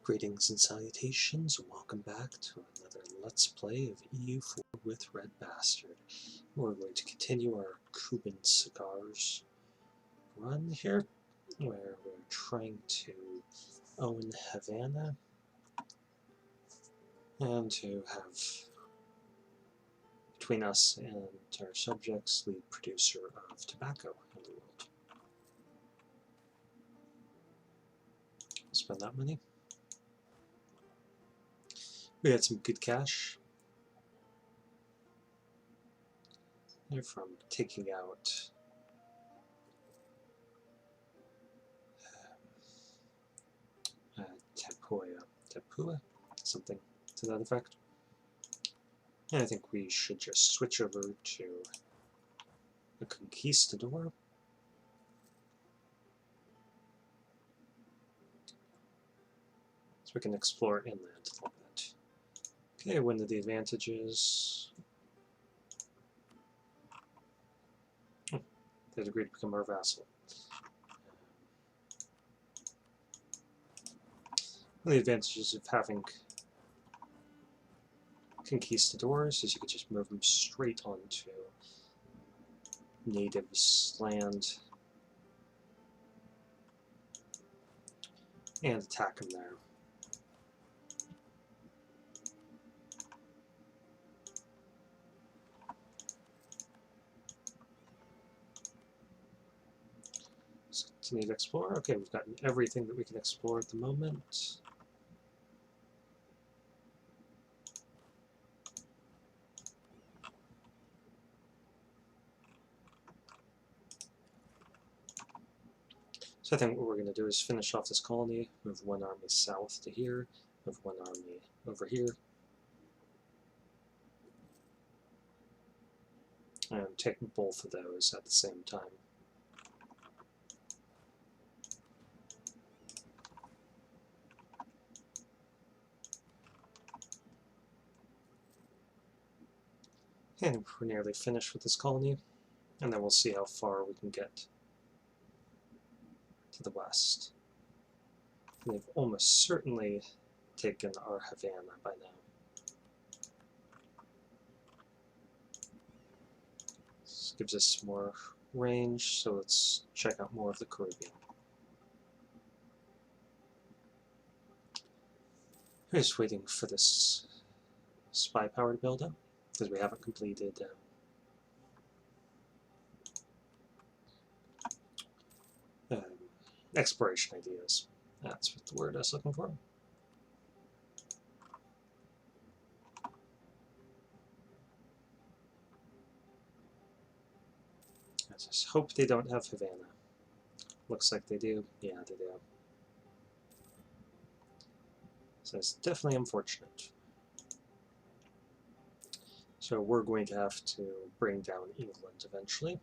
Greetings and salutations, and welcome back to another Let's Play of EU4 with RedBstrd. We're going to continue our Kuban Cigars run here, where we're trying to own Havana and to have, between us and our subjects, lead producer of tobacco in the world. Spend that money. We had some good cash from taking out Tapua, something to that effect. And I think we should just switch over to a conquistador. So we can explore inland a little bit. Okay, one of the advantages. They'd agreed to become our vassal. One of the advantages of having conquistadors is you could just move them straight onto natives' land and attack them there. So continue to explore. Okay, we've gotten everything that we can explore at the moment. So I think what we're going to do is finish off this colony, move one army south to here, move one army over here, and take both of those at the same time. And we're nearly finished with this colony, and then we'll see how far we can get to the west. They've almost certainly taken our Havana by now. This gives us more range, so let's check out more of the Caribbean. We're just waiting for this spy power to build up, because we haven't completed exploration ideas. That's what the word I was looking for. I just hope they don't have Havana. Looks like they do. Yeah, they do. So it's definitely unfortunate. So we're going to have to bring down England eventually.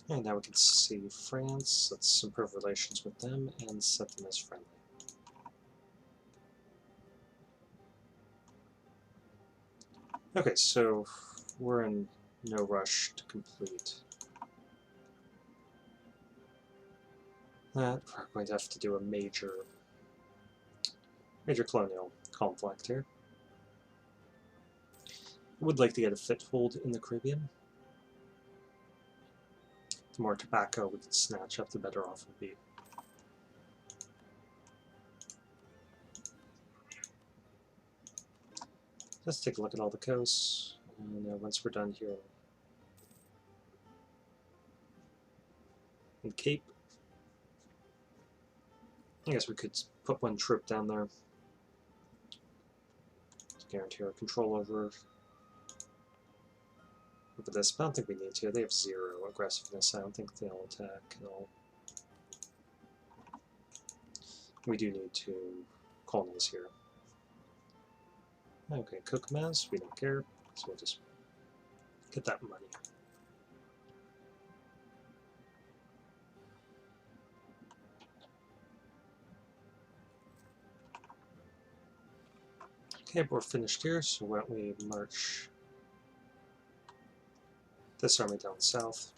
And now we can see France. Let's improve relations with them and set them as friendly. Okay, so we're in no rush to complete that. We're going to have to do a major colonial conflict here. I would like to get a foothold in the Caribbean. The more tobacco we can snatch up, the better off we'll be. Let's take a look at all the coasts, and once we're done here in Cape, I guess we could put one troop down there to guarantee our control over this, but I don't think we need to. They have 0 aggressiveness. I don't think they'll attack at all. We do need 2 colonies here. Okay, Cookmas, we don't care, so we'll just get that money. Okay, but we're finished here, so why don't we march this army down south.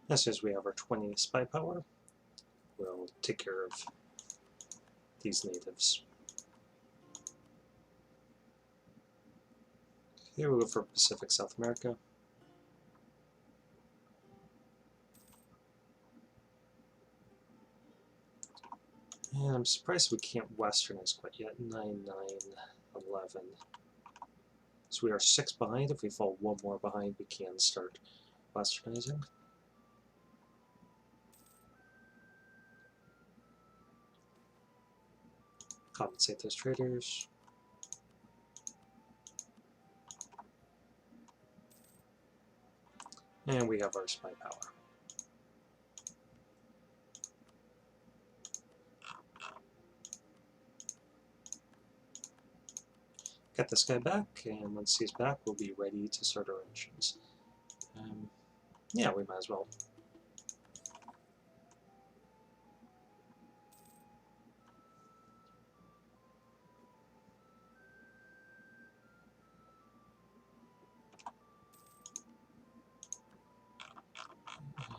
As soon as we have our 20 spy power, we'll take care of these natives. Here we'll go for Pacific South America. And I'm surprised we can't westernize quite yet. 9, 9, 11. So we are 6 behind. If we fall 1 more behind, we can start westernizing. Compensate those traders. And we have our spy power. Get this guy back, and once he's back, we'll be ready to start our engines. Yeah, we might as well.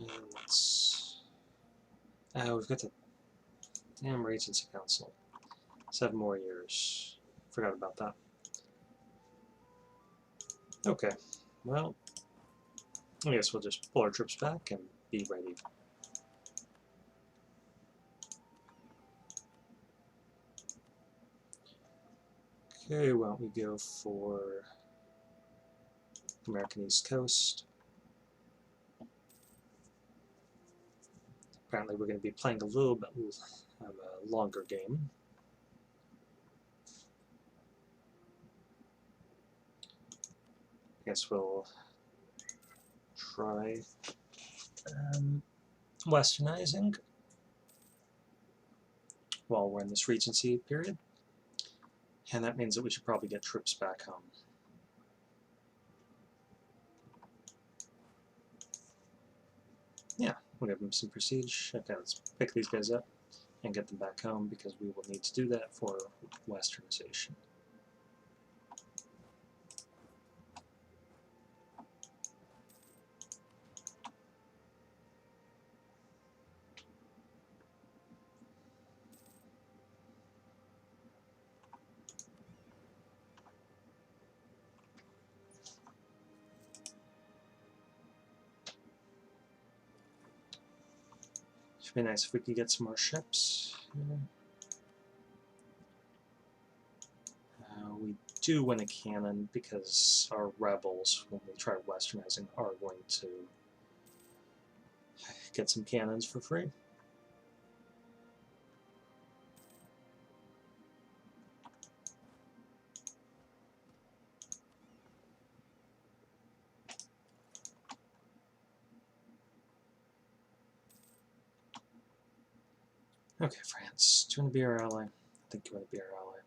And let's... we've got the damn Regency Council. 7 more years. Forgot about that. Okay, well, I guess we'll just pull our troops back and be ready. Okay, why don't we go for American East Coast. Apparently we're going to be playing a little bit of a longer game. I guess we'll try westernizing while we're in this Regency period. And that means that we should probably get troops back home. Yeah, we'll give them some prestige. Okay, let's pick these guys up and get them back home because we will need to do that for westernization. Should be nice if we could get some more ships. We do win a cannon because our rebels, when we try westernizing, are going to get some cannons for free. Okay, France, do you want to be our ally? I think you want to be our ally.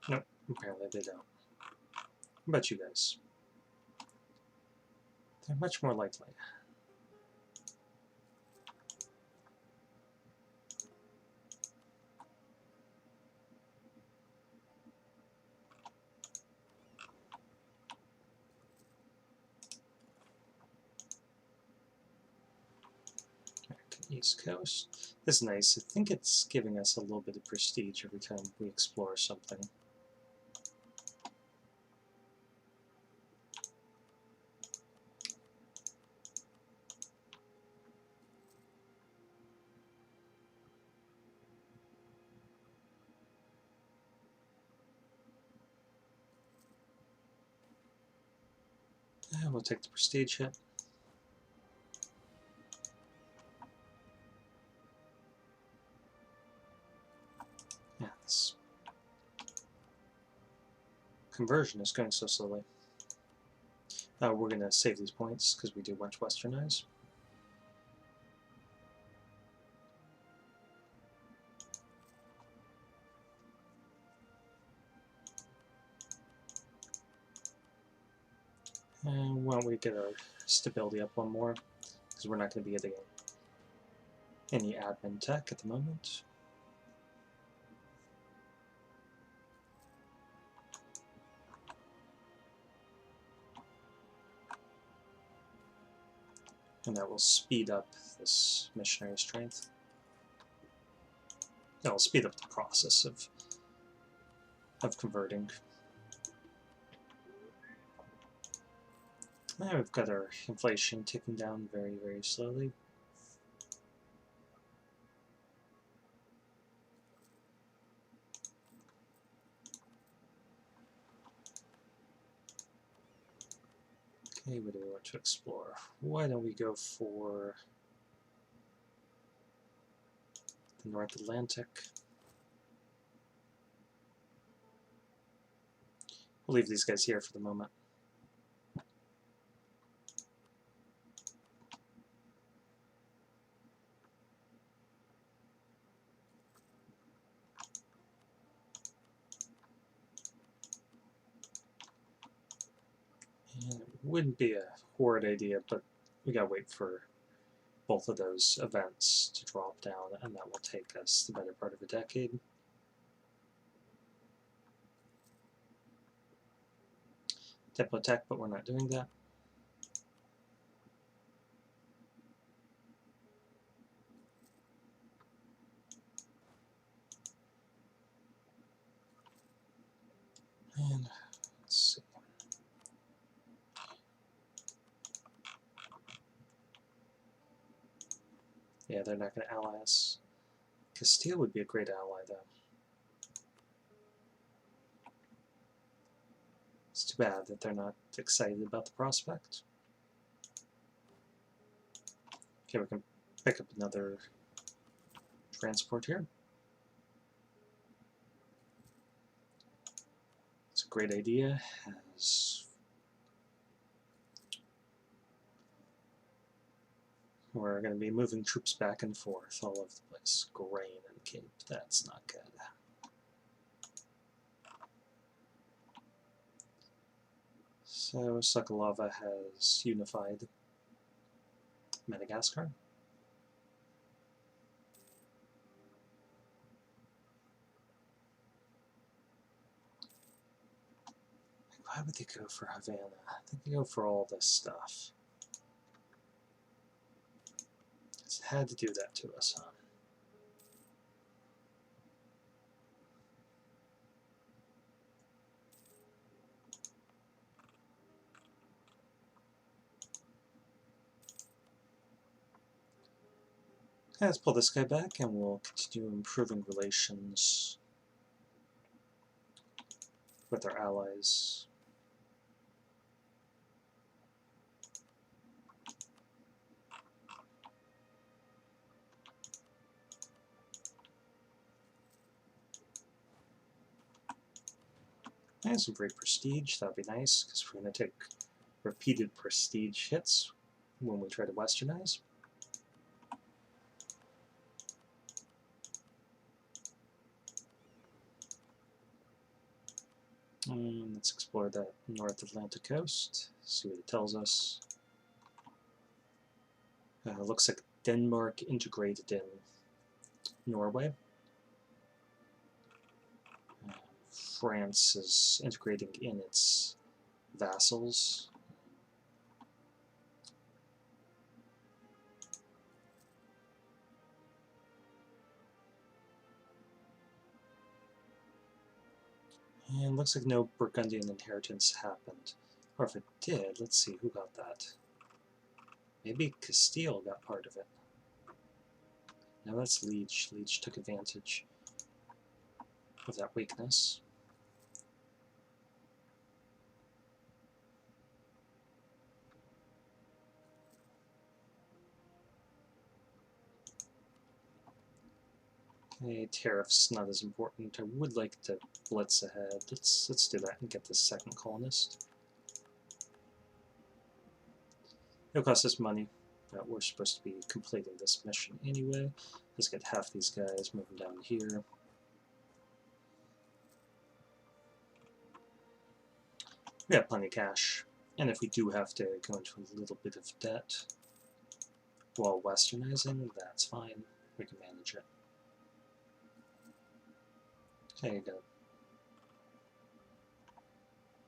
Nope, apparently they don't. What about you guys? They're much more likely. East Coast. This is nice. I think it's giving us a little bit of prestige every time we explore something. And we'll take the prestige hit. Yeah, this conversion is going so slowly. We're going to save these points because we do want to westernize. And why don't we get our stability up one more, because we're not going to be getting any admin tech at the moment. And that will speed up this missionary strength. That will speed up the process of converting. Now we've got our inflation ticking down very, very slowly. Okay, what do we want to explore? Why don't we go for the North Atlantic? We'll leave these guys here for the moment. And it wouldn't be a horrid idea, but we gotta wait for both of those events to drop down, and that will take us the better part of a decade. Tempo tech, but we're not doing that. And let's see. Yeah, they're not going to ally us. Castile would be a great ally, though. It's too bad that they're not excited about the prospect. Okay, we can pick up another transport here. It's a great idea. We're going to be moving troops back and forth all over the place. Grain and Cape, that's not good. So Sokolova has unified Madagascar. Why would they go for Havana? They go for all this stuff. It had to do that to us, huh? Let's pull this guy back and we'll continue improving relations with our allies. And some great prestige, that would be nice, because we're going to take repeated prestige hits when we try to westernize. And let's explore that North Atlantic coast, see what it tells us. Looks like Denmark integrated in Norway. France is integrating in its vassals. And looks like no Burgundian inheritance happened. Or if it did, let's see who got that. Maybe Castile got part of it. No, that's Liege. Liege took advantage of that weakness. Okay, tariffs not as important. I would like to blitz ahead. Let's do that and get this second colonist. It'll cost us money, but we're supposed to be completing this mission anyway. Let's get half these guys moving down here. We have plenty of cash, And if we do have to go into a little bit of debt while westernizing, that's fine. We can manage it. Okay, you got a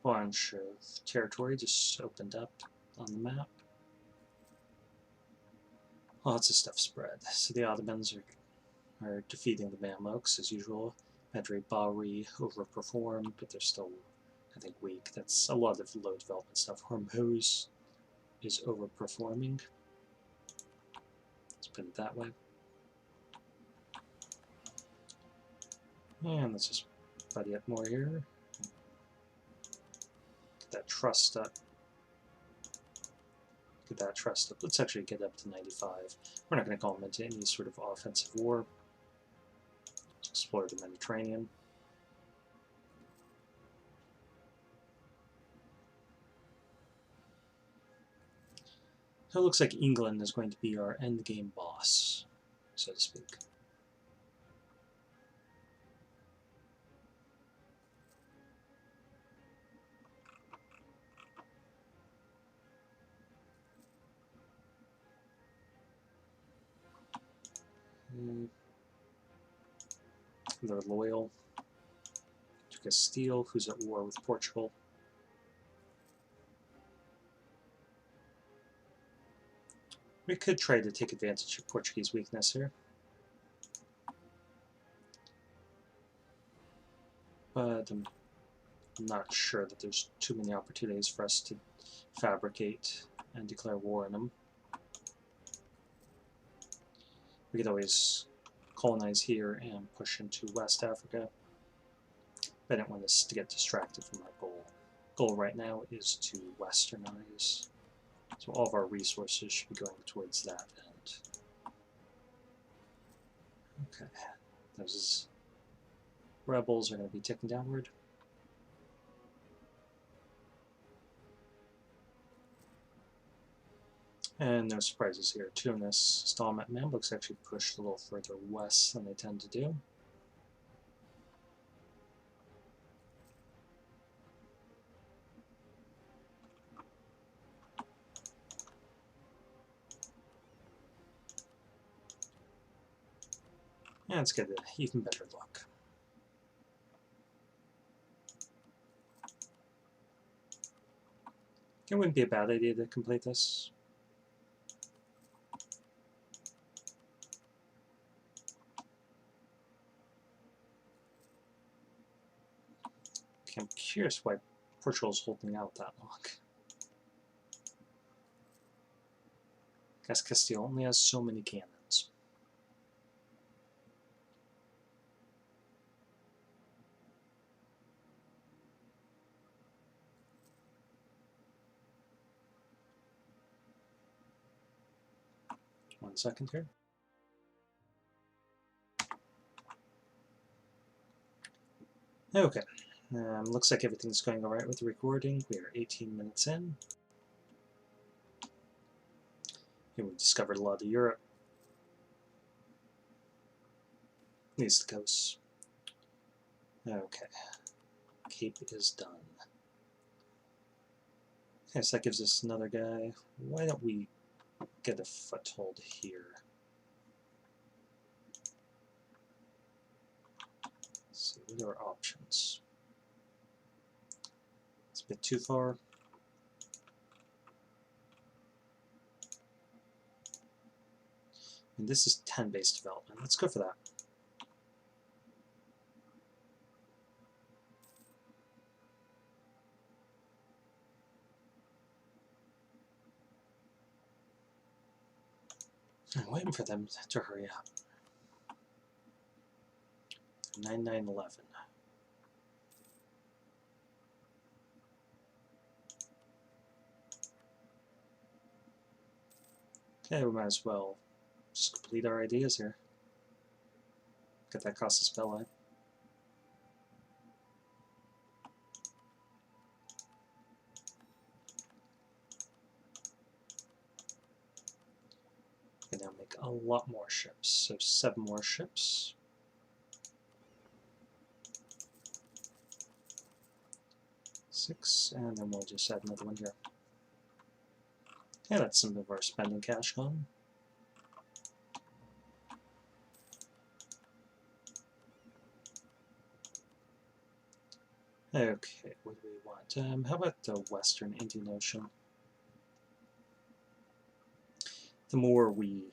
bunch of territory just opened up on the map. Lots of stuff spread. So the Ottomans are defeating the Mamluks as usual. Medre Bahri overperformed, but they're still, I think, weak. That's a lot of low development stuff. Hormuz is overperforming. Let's put it that way. And let's just buddy up more here. Get that trust up. Get that trust up. Let's actually get up to 95. We're not going to call them into any sort of offensive war. Let's explore the Mediterranean. So it looks like England is going to be our endgame boss, so to speak. They're loyal to Castile, who's at war with Portugal. We could try to take advantage of Portuguese weakness here. But I'm not sure that there's too many opportunities for us to fabricate and declare war on them. We could always colonize here and push into West Africa. But I don't want us to get distracted from our goal. Goal right now is to westernize. So all of our resources should be going towards that end. Okay, those rebels are going to be ticking downward. And no surprises here. Tunis, Stalmat, Mamluks actually pushed a little further west than they tend to do. And let's get an even better look. It wouldn't be a bad idea to complete this. I'm curious why Portugal's holding out that long. I guess Castile only has so many cannons. One second here. Okay. Looks like everything's going alright with the recording. We are 18 minutes in. Here we discovered a lot of Europe. East coast. Okay. Cape is done. Okay, so that gives us another guy. Why don't we get a foothold here? Let's see, what are our options? It's a bit too far. And this is 10 base development. Let's go for that. I'm waiting for them to hurry up. 9911. Okay, we might as well just complete our ideas here. Get that cost of spell line. We can now make a lot more ships. So 7 more ships. 6, and then we'll just add another one here. Yeah, that's some of our spending cash gone. Okay, what do we want? How about the Western Indian Ocean? The more we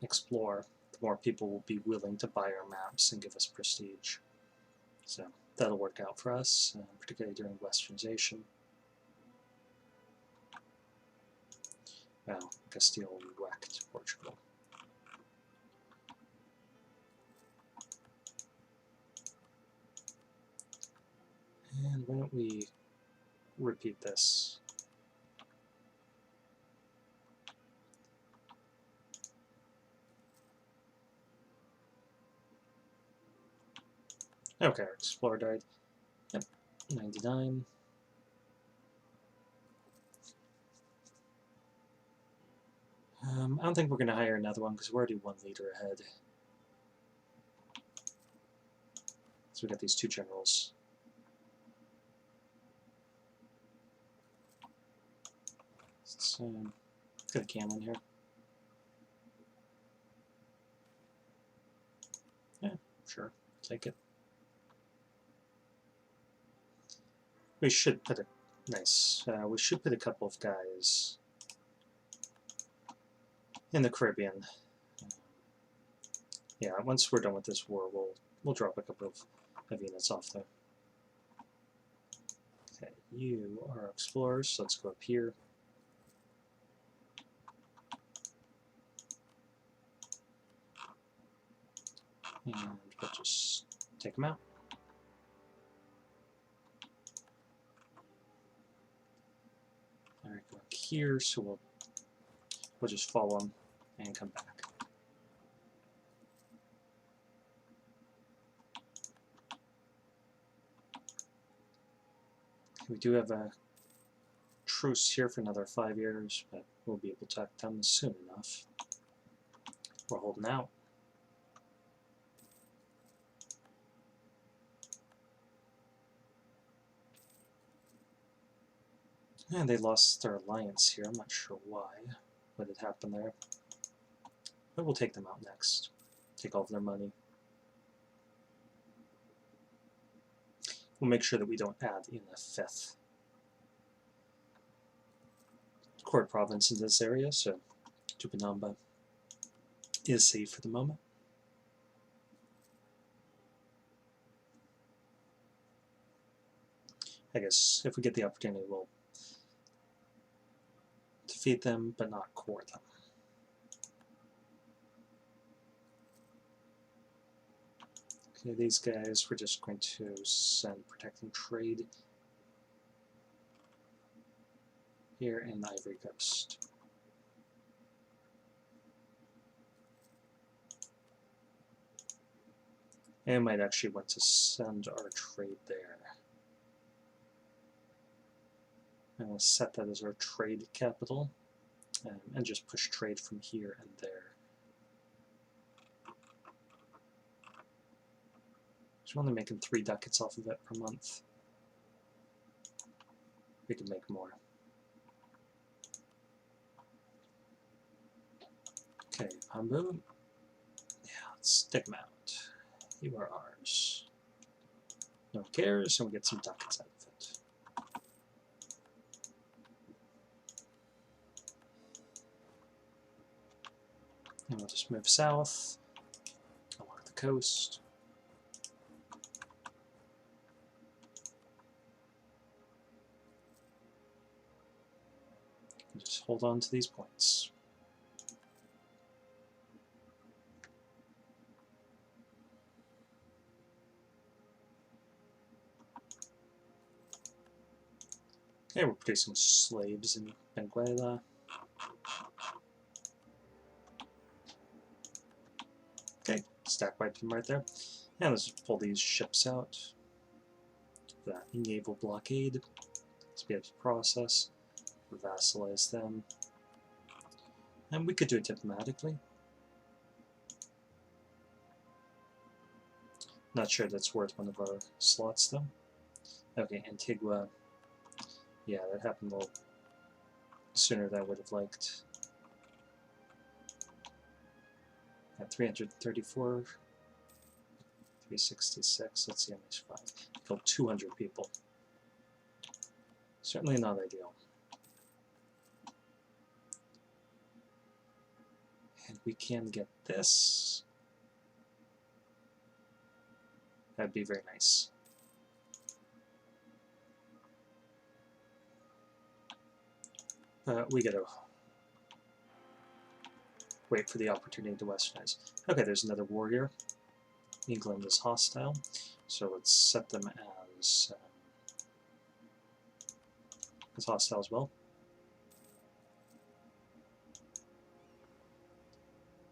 explore, the more people will be willing to buy our maps and give us prestige. So that'll work out for us, particularly during Westernization. Well, Castile whacked Portugal. And why don't we repeat this? Okay, our explorer died. Yep, 99. I don't think we're going to hire another one because we're already 1 leader ahead. So we got these 2 generals. Let's get a cannon here. Yeah, sure, take it. We should put a nice. We should put a couple of guys in the Caribbean. Yeah, once we're done with this war, we'll drop a couple of units off there. Okay, you are explorers, so let's go up here. And we'll just take them out. Alright, go up here, so we'll just follow them and come back. We do have a truce here for another 5 years, but we'll be able to attack them soon enough. We're holding out. And they lost their alliance here. I'm not sure why. What had happened there. But we'll take them out next. Take all of their money. We'll make sure that we don't add in a 5th court province in this area, so Tupinamba is safe for the moment. I guess if we get the opportunity, we'll defeat them, but not core them. Okay, these guys we're just going to send protecting trade here in the Ivory Coast. And might actually want to send our trade there. And we'll set that as our trade capital, and just push trade from here and there. So we're only making 3 ducats off of it per month. We can make more. Okay, Pambu. Yeah, let's stick them out. You are ours. No one cares, and we get some ducats out of it. And we'll just move south along the coast. And just hold on to these points. Okay, we're producing slaves in Benguela. Okay, stack wipe them right there. And let's just pull these ships out. That naval blockade. Speed up the process. Vassalize them. And we could do it diplomatically. Not sure that's worth one of our slots though. Okay, Antigua. Yeah, that happened a little sooner than I would have liked. At 334, 366, let's see how much 5. Killed 200 people. Certainly not ideal. And we can get this. That'd be very nice. We gotta wait for the opportunity to westernize. Okay, there's another warrior. England is hostile, so let's set them as hostile as well.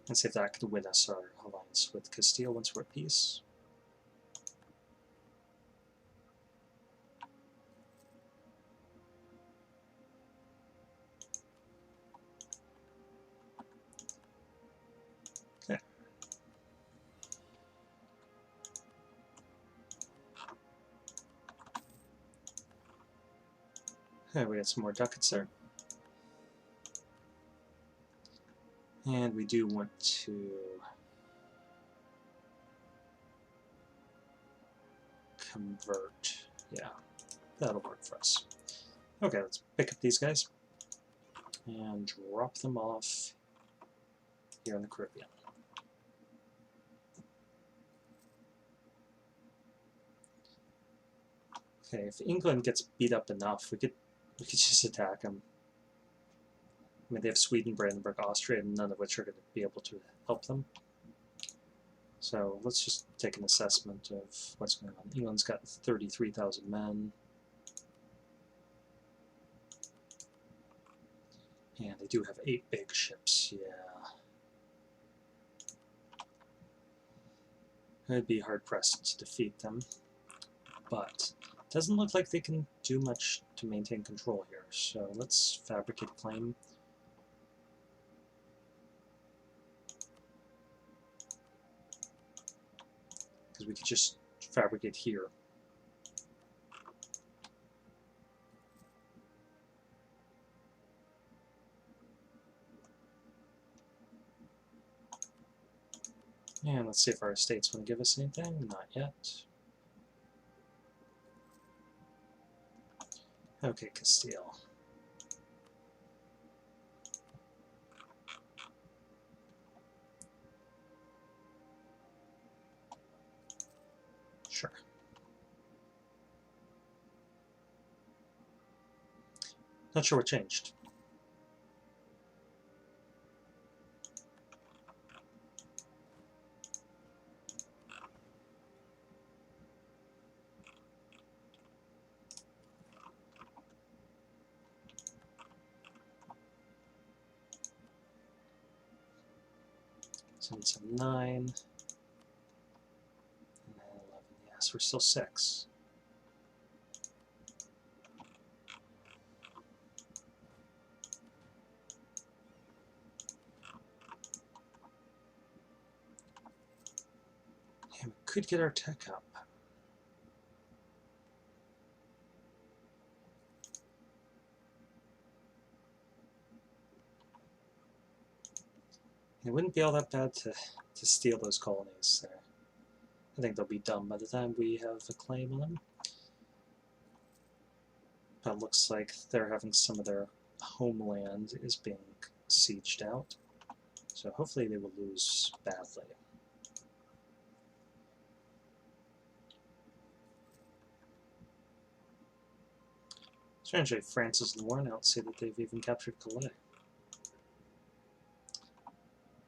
And see if that could win us our alliance with Castile once we're at peace. Okay. Okay, we got some more ducats there. And we do want to convert. Yeah, that'll work for us. Okay, let's pick up these guys and drop them off here in the Caribbean. Okay, if England gets beat up enough, we could just attack them. I mean, they have Sweden, Brandenburg, Austria, none of which are going to be able to help them. So let's just take an assessment of what's going on. England's got 33,000 men. And they do have 8 big ships, yeah. It'd be hard-pressed to defeat them. But it doesn't look like they can do much to maintain control here. So let's fabricate a claim. Because we could just fabricate here. And let's see if our estates want to give us anything. Not yet. Okay, Castile. Sure. Not sure what changed. Some 9, and then 11. Yes, we're still 6. Yeah, we could get our tech up. It wouldn't be all that bad to steal those colonies there. I think they'll be done by the time we have a claim on them. But it looks like they're having some of their homeland is being sieged out. So hopefully they will lose badly. Strangely, France is in the war, and I don't see that they've even captured Calais.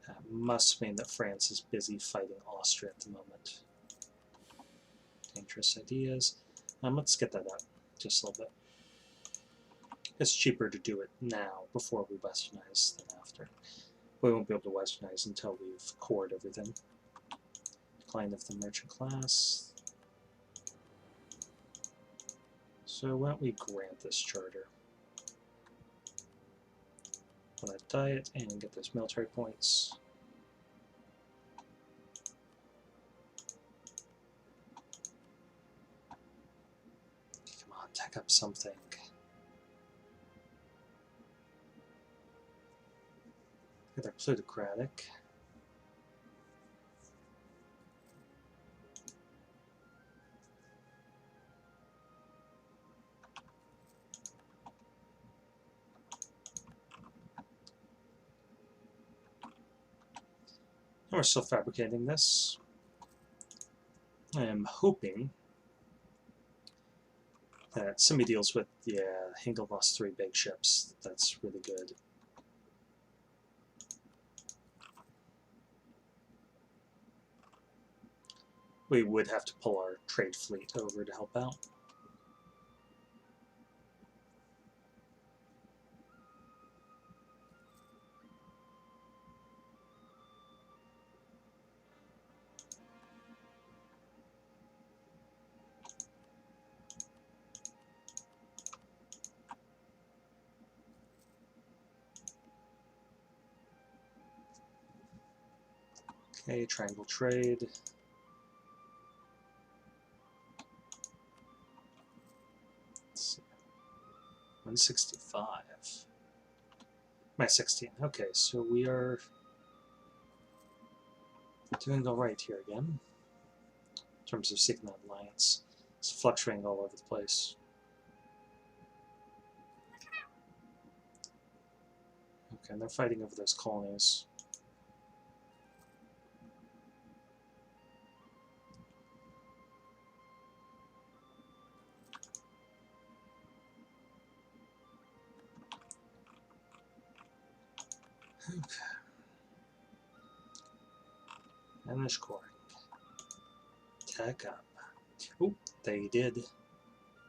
That must mean that France is busy fighting Austria at the moment. Dangerous ideas. Let's get that up just a little bit. It's cheaper to do it now before we westernize than after. We won't be able to westernize until we've cored everything. Decline of the merchant class. So why don't we grant this charter? For that diet and get those military points. Come on, tech up something. They're plutocratic. And we're still fabricating this. I am hoping that somebody deals with, yeah, Hingle lost 3 big ships. That's really good. We would have to pull our trade fleet over to help out. Okay, triangle trade. Let's see. 165. My 16. Okay, so we are doing all right here again in terms of seeking that alliance. It's fluctuating all over the place. Okay, and they're fighting over those colonies. Okay. Finish coring. Tech up. Oop, they did.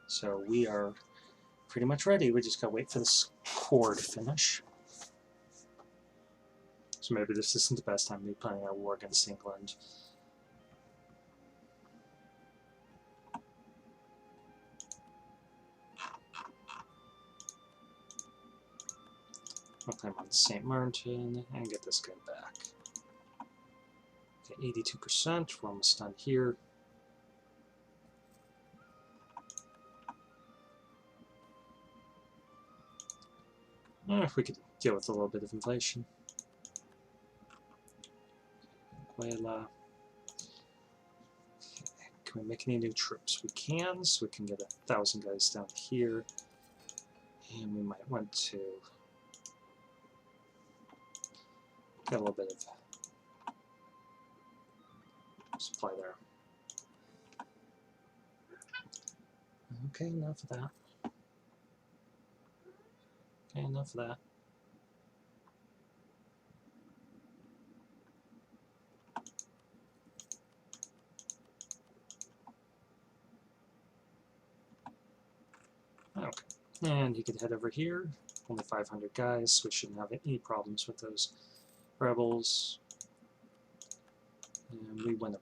So we are pretty much ready. We just gotta wait for this core to finish. So maybe this isn't the best time to be planning our war against England. I'll climb on St. Martin and get this guy back. Okay, 82%. We're almost done here. If we could deal with a little bit of inflation. Venezuela. Okay. Can we make any new troops? We can, so we can get 1,000 guys down here. And we might want to get a little bit of supply there. Okay, enough of that. Okay, enough of that. Okay, and you can head over here. Only 500 guys, so we shouldn't have any problems with those rebels. And we win a...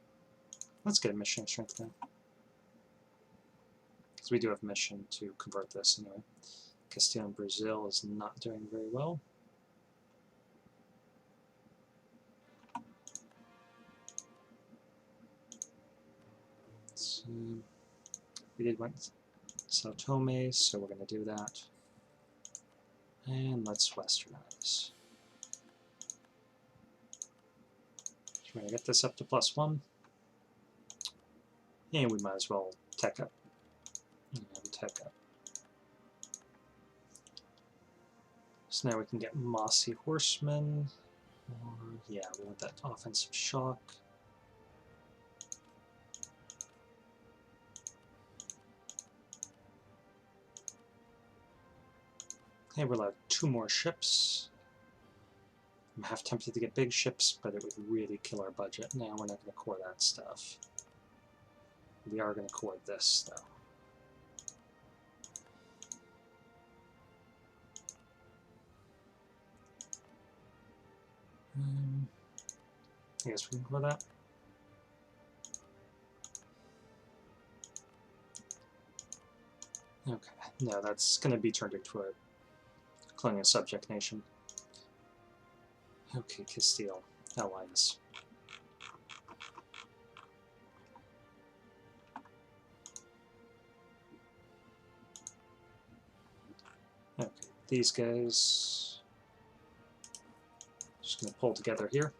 Let's get a mission strength then. Because we do have a mission to convert this anyway. Castile and Brazil is not doing very well. So we did want Sao Tome, so we're going to do that. And let's westernize. We're going to get this up to +1. And we might as well tech up. And tech up. So now we can get Mossy Horsemen. Or, yeah, we want that offensive shock. Okay, we're allowed 2 more ships. I'm half tempted to get big ships, but it would really kill our budget. Now we're not going to core that stuff. We are going to core this, though. I guess we can core that. Okay, no, that's going to be turned into a colonial subject nation. Okay, Castile, allies. Okay, these guys Just going to pull together here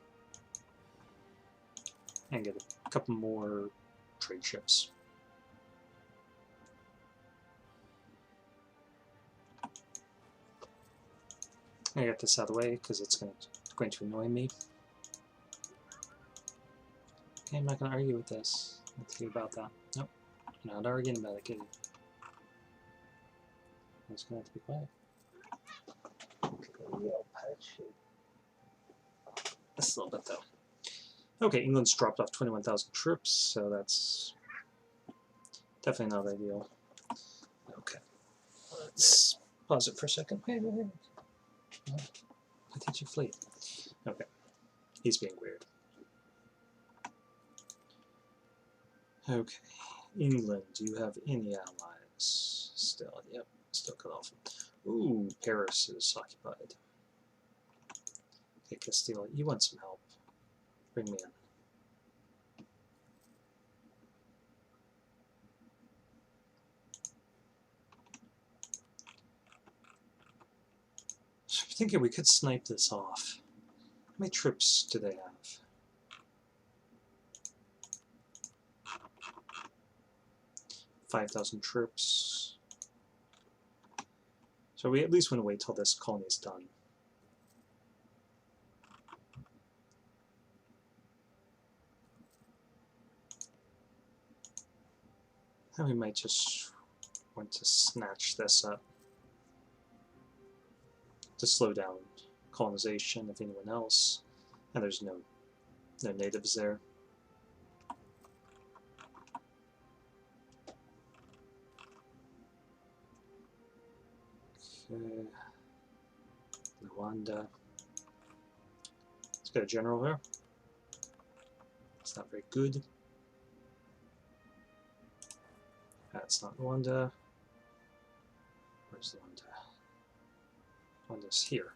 and get a couple more trade ships. I get this out of the way because it's going to annoy me. Okay, I'm not going to argue with this. Let's see about that. Nope, not arguing about it, kitty. I'm just going to have to be quiet. Just a little bit though. Okay, England's dropped off 21,000 troops, so that's definitely not ideal. Okay, let's pause it for a second. Wait. Why did you flee? Okay, he's being weird. Okay, England, do you have any allies still? Yep, still cut off. Ooh, Paris is occupied. Okay, Castile, you want some help. Bring me in. So I'm thinking we could snipe this off. How many troops do they have? $5,000 troops. So we at least want to wait till this colony is done. And we might just want to snatch this up to slow down colonization of anyone else. And there's no natives there. Okay. Rwanda. Let's get a general here. It's not very good. That's not Rwanda. Where's Rwanda? Rwanda's here.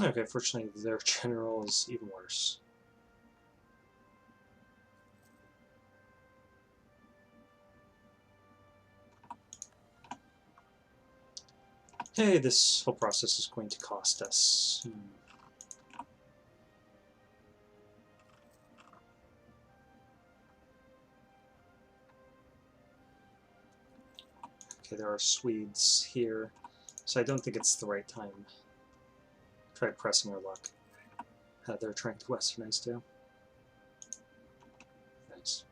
Okay, fortunately their general is even worse. Hey, this whole process is going to cost us. Okay, there are Swedes here, so I don't think it's the right time. Try pressing our luck. They're trying to westernize too. Nice.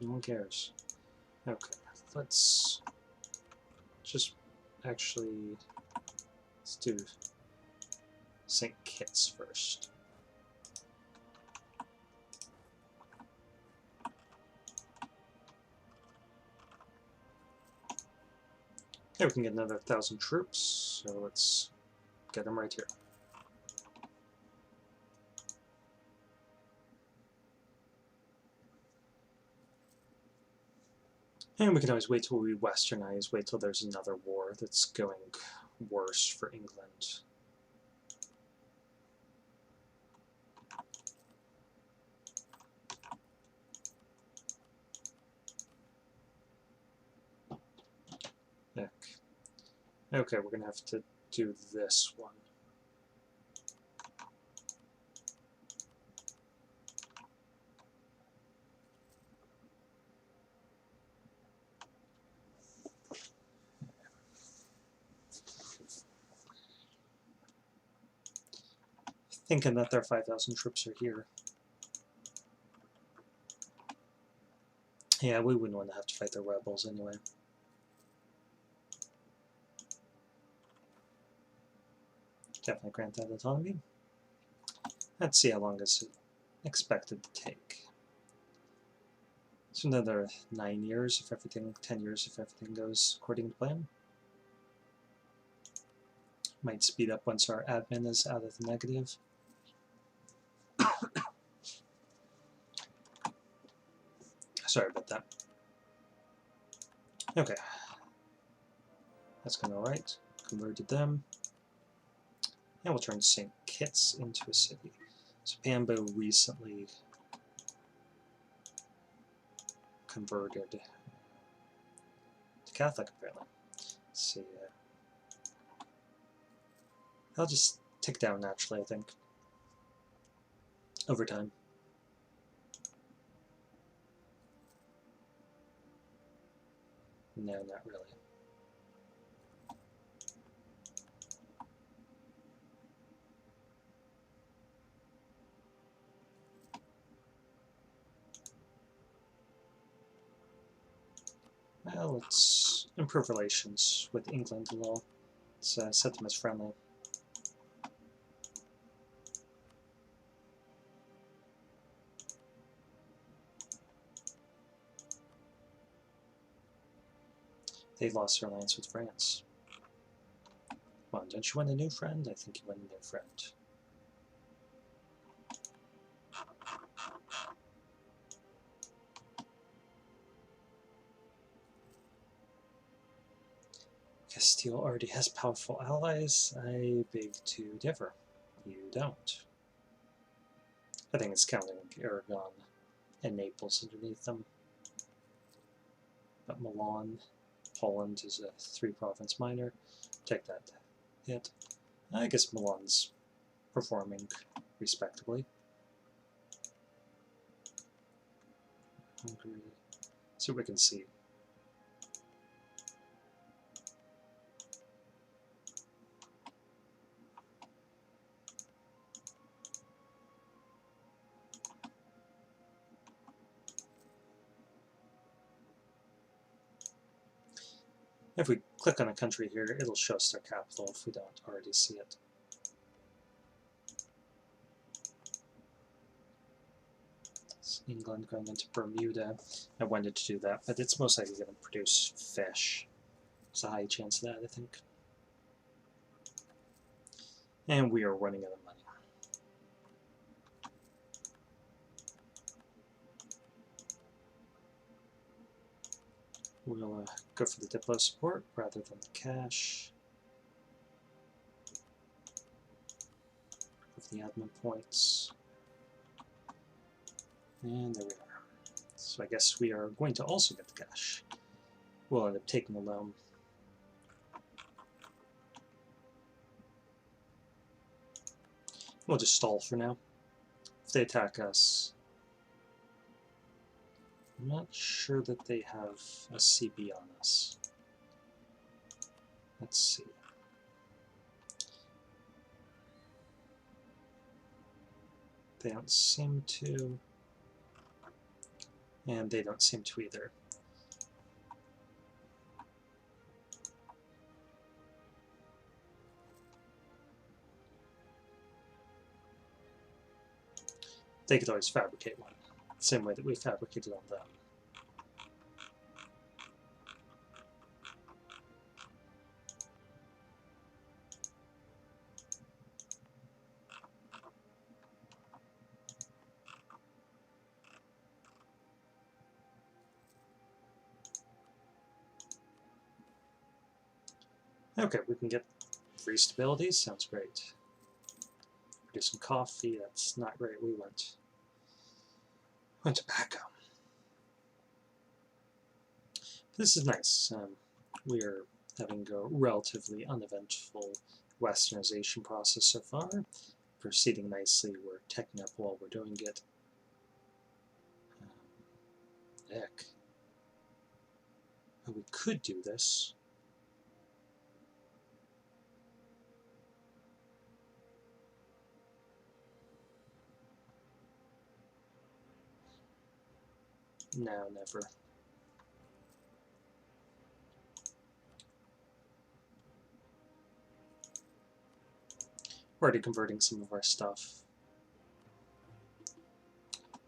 No one cares. Okay, let's just actually let's do St. Kitts first. Okay, we can get another 1,000 troops, so let's get them right here. And we can always wait till we westernize, wait till there's another war that's going worse for England. Heck. Okay, we're going to have to do this one. Thinking that their 5,000 troops are here. Yeah, we wouldn't want to have to fight the rebels anyway. Definitely grant that autonomy. Let's see how long it's expected to take. So another 9 years if everything, 10 years if everything goes according to plan. Might speed up once our admin is out of the negative. Sorry about that. Okay. That's going alright. Converted them. And we'll turn St. Kitts into a city. So Pambo recently converted to Catholic, apparently. Let's see. I'll just tick down naturally, I think, over time. No, not really. Well, let's improve relations with England a little. Let's set them as friendly. They lost their alliance with France. Come on, don't you want a new friend? I think you want a new friend. Castile already has powerful allies. I beg to differ. You don't. I think it's counting Aragon and Naples underneath them. But Milan, Poland is a 3-province minor. Take that hit. I guess Milan's performing respectably. Hungary. So we can see. If we click on a country here, it'll show us their capital if we don't already see it. It's England going into Bermuda. I wanted to do that, but it's most likely going to produce fish. There's a high chance of that, I think. And we are running out of money. We'll go for the Diplo support rather than the cash. Of the admin points. And there we are. So I guess we are going to also get the cash. We'll end up taking a loan. We'll just stall for now. If they attack us, I'm not sure that they have a CB on us. Let's see. They don't seem to, and they don't seem to either. They could always fabricate one, the same way that we fabricated on them. Okay, we can get free stability, sounds great. Produce some coffee, that's not great, we went tobacco. This is nice. We are having a relatively uneventful westernization process so far. Proceeding nicely, we're teching up while we're doing it. Heck. We could do this. No, never. We're already converting some of our stuff.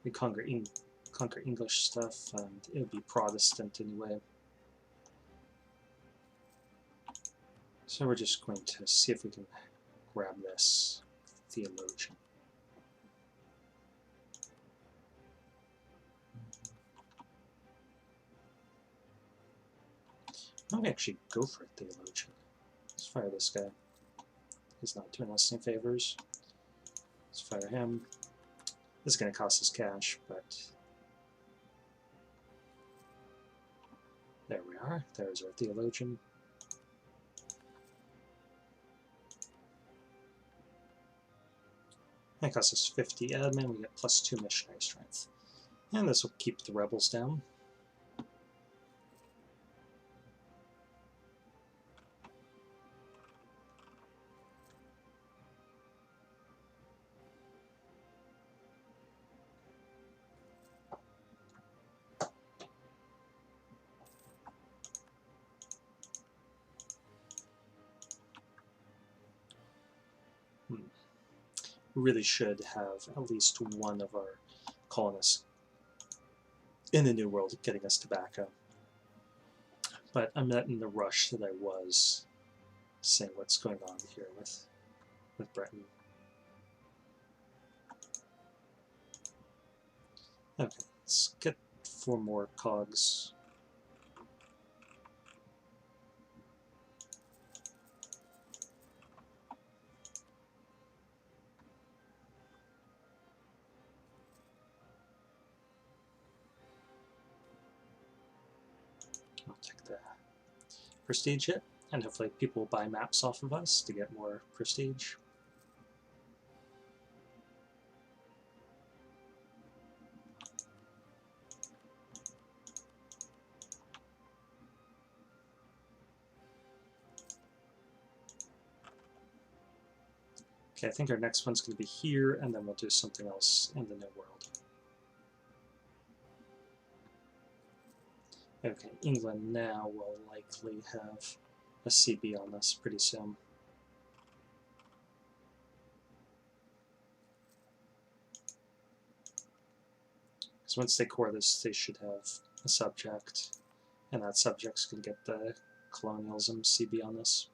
We conquer English stuff, and it'll be Protestant anyway. So we're just going to see if we can grab this theologian. I might actually go for a theologian. Let's fire this guy. He's not doing us any favors. Let's fire him. This is going to cost us cash, but are. There's our theologian. That costs us 50 admin, we get +2 missionary strength. And this will keep the rebels down. Really should have at least one of our colonists in the New World getting us tobacco. But I'm not in the rush that I was seeing what's going on here with Britain. Okay, let's get 4 more cogs. I'll take the prestige hit, and hopefully people will buy maps off of us to get more prestige. Okay, I think our next one's going to be here, and then we'll do something else in the New World. Okay, England now will likely have a CB on us pretty soon. Because once they core this, they should have a subject, and that subject's going to get the colonialism CB on this.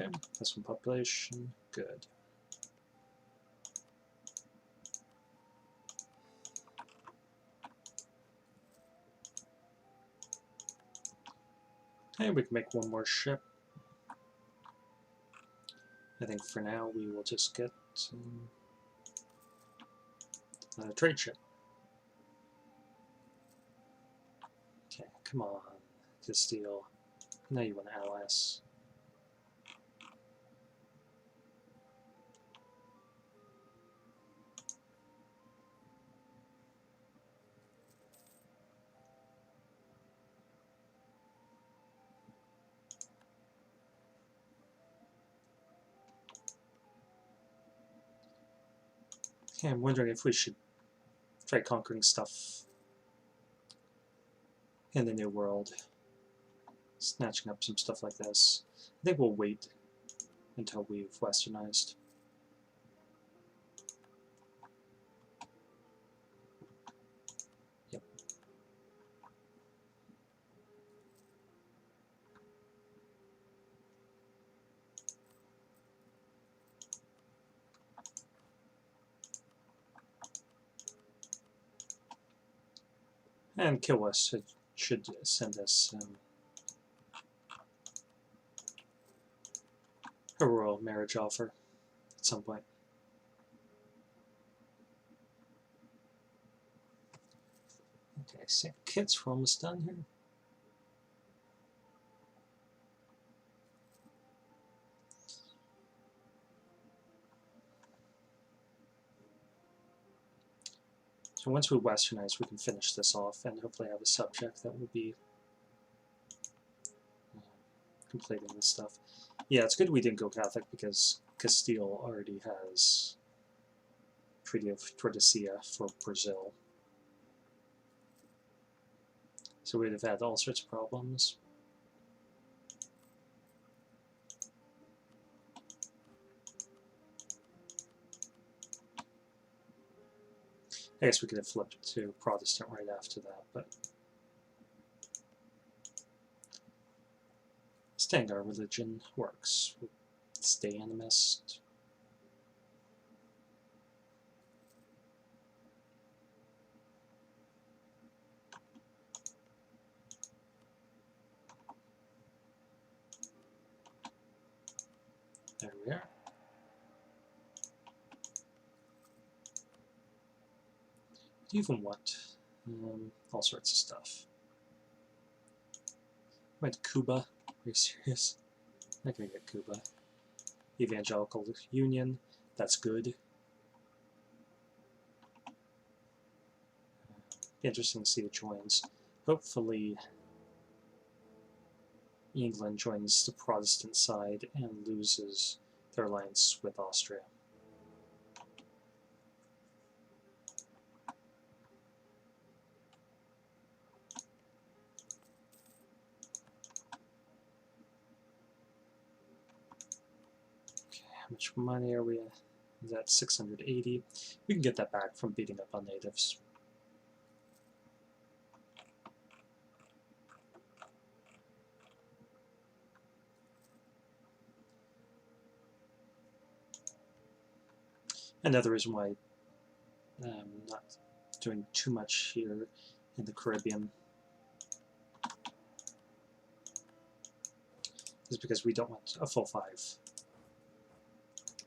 Okay, this one population, good. Okay, we can make one more ship. I think for now we will just get a trade ship. Okay, come on, Castile. Now you want to ally us. Okay, I'm wondering if we should try conquering stuff in the New World. Snatching up some stuff like this. I think we'll wait until we've westernized. Yep. And Kill West should send us a royal marriage offer at some point. Okay, St. Kitts, we're almost done here. So once we westernize, we can finish this off and hopefully have a subject that will be completing this stuff. Yeah, it's good we didn't go Catholic because Castile already has Treaty of Tordesillas for Brazil. So we'd have had all sorts of problems. I guess we could have flipped to Protestant right after that, but staying our religion works. Stay animist. There we are. Do you even want all sorts of stuff? Went to Kuba. Are you serious? Not gonna get Kuba. Evangelical Union. That's good. Be interesting to see who joins. Hopefully, England joins the Protestant side and loses their alliance with Austria. Okay, how much money are we at? Is that 680? We can get that back from beating up on natives. Another reason why I'm not doing too much here in the Caribbean is because we don't want a full 5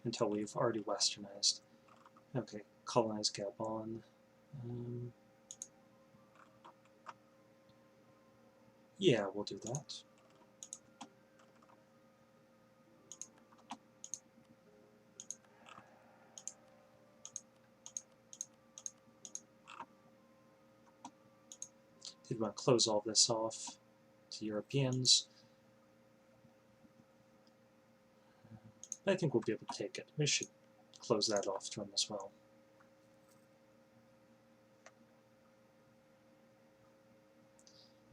until we've already westernized. Okay, colonize Gabon. Yeah, we'll do that. Did want to close all this off to Europeans. I think we'll be able to take it. We should close that off to them as well.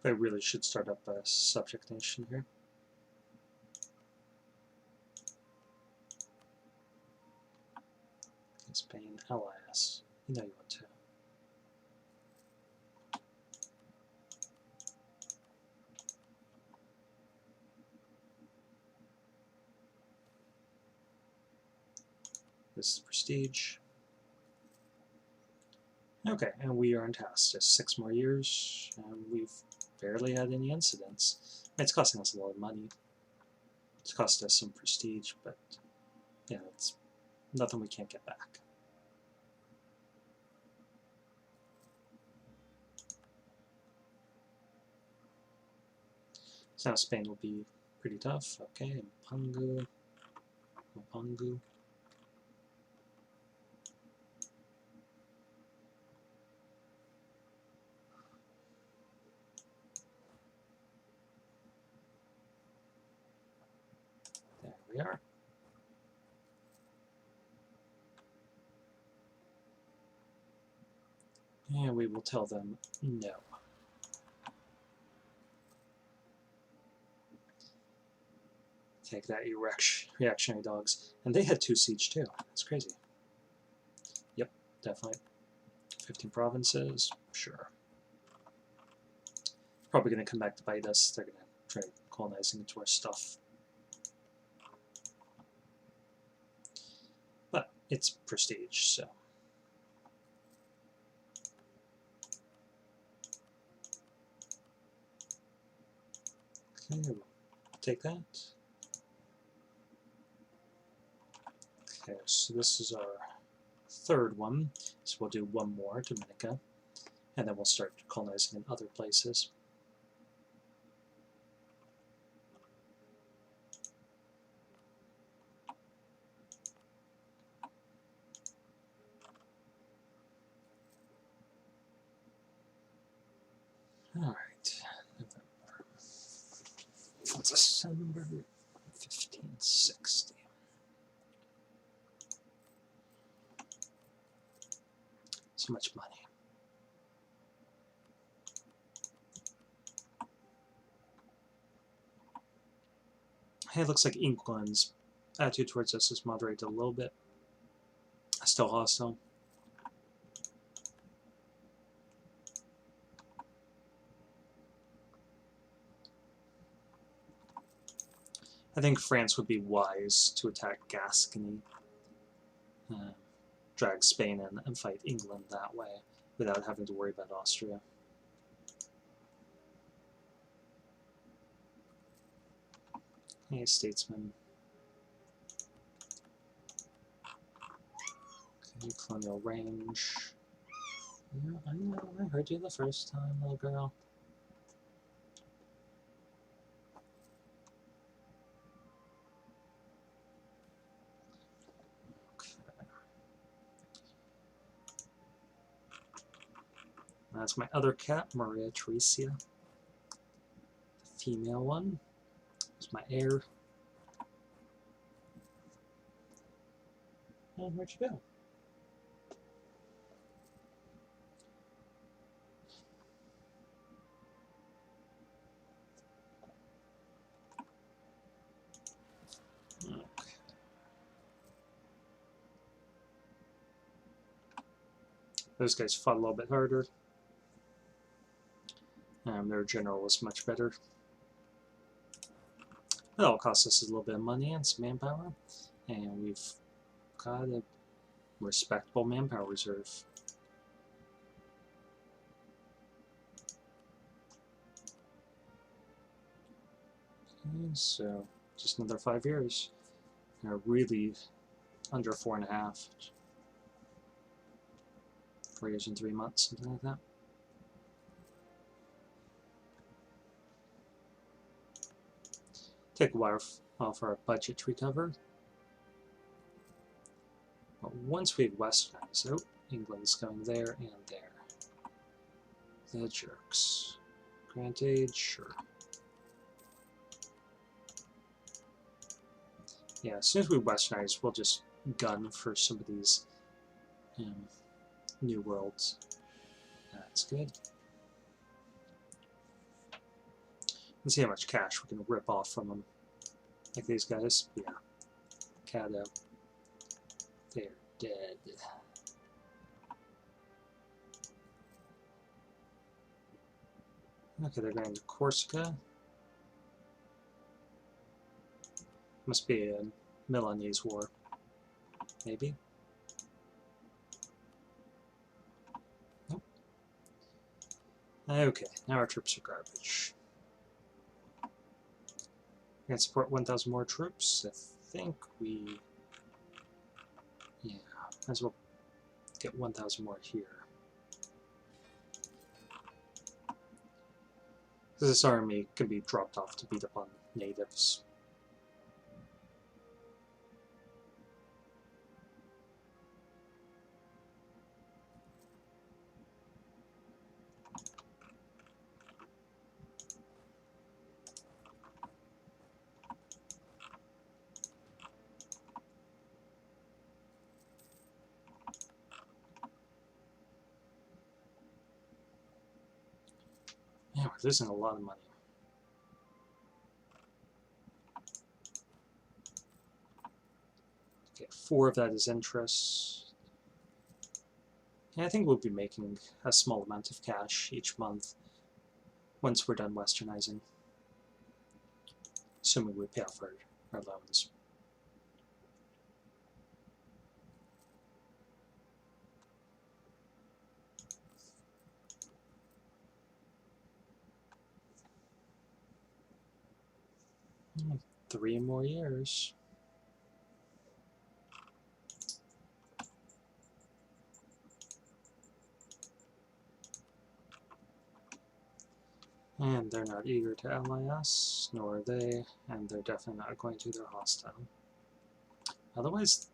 I really should start up a subject nation here. Spain, allies. You know you want to. This is prestige. Okay, and we are in task. Just 6 more years, and we've barely had any incidents. It's costing us a lot of money. It's cost us some prestige, but yeah, it's nothing we can't get back. So now Spain will be pretty tough. Okay, Mpangu. There we are. And we will tell them no. Take that, you reactionary dogs. And they had 2 siege too. That's crazy. Yep, definitely. 15 provinces, sure. Probably going to come back to bite us. They're going to try colonizing into our stuff. But it's prestige, so. Okay, we'll take that. Okay, so this is our 3rd one. So we'll do 1 more, Dominica, and then we'll start colonizing in other places. All right, November, December 1560. So much money. Hey, it looks like England's attitude towards us is moderated a little bit. Still hostile. I think France would be wise to attack Gascony, drag Spain in, and fight England that way without having to worry about Austria. Hey, statesman. New colonial range. Yeah, I know, I heard you the first time, little girl. That's my other cat, Maria Theresia. The female one. It's my heir. And where'd you go? Okay. Those guys fought a little bit harder. Their general was much better. It all costs us a little bit of money and some manpower, and we've got a respectable manpower reserve. Okay, so just another 5 years. Really under 4.5. 4 years and 3 months, something like that. Take a while for our budget to recover. But once we've westernized, oh, England's going there and there. The jerks. Grant aid, sure. Yeah, as soon as we westernize, we'll just gun for some of these new worlds. That's good. Let's see how much cash we can rip off from them. Like these guys. Yeah. Caddo. They're dead. Okay, they're going to Corsica. Must be a Milanese war. Maybe. Nope. Okay, now our troops are garbage. We're going to support 1,000 more troops. I think we... Yeah, might as well get 1,000 more here. Because this army can be dropped off to beat up on natives. Yeah, we're losing a lot of money. Okay, 4 of that is interest. Yeah, I think we'll be making a small amount of cash each month once we're done westernizing. Assuming we pay off our loans. Hmm, 3 more years. And they're not eager to ally us, nor are they, and they're definitely not going to. They're hostile. Otherwise,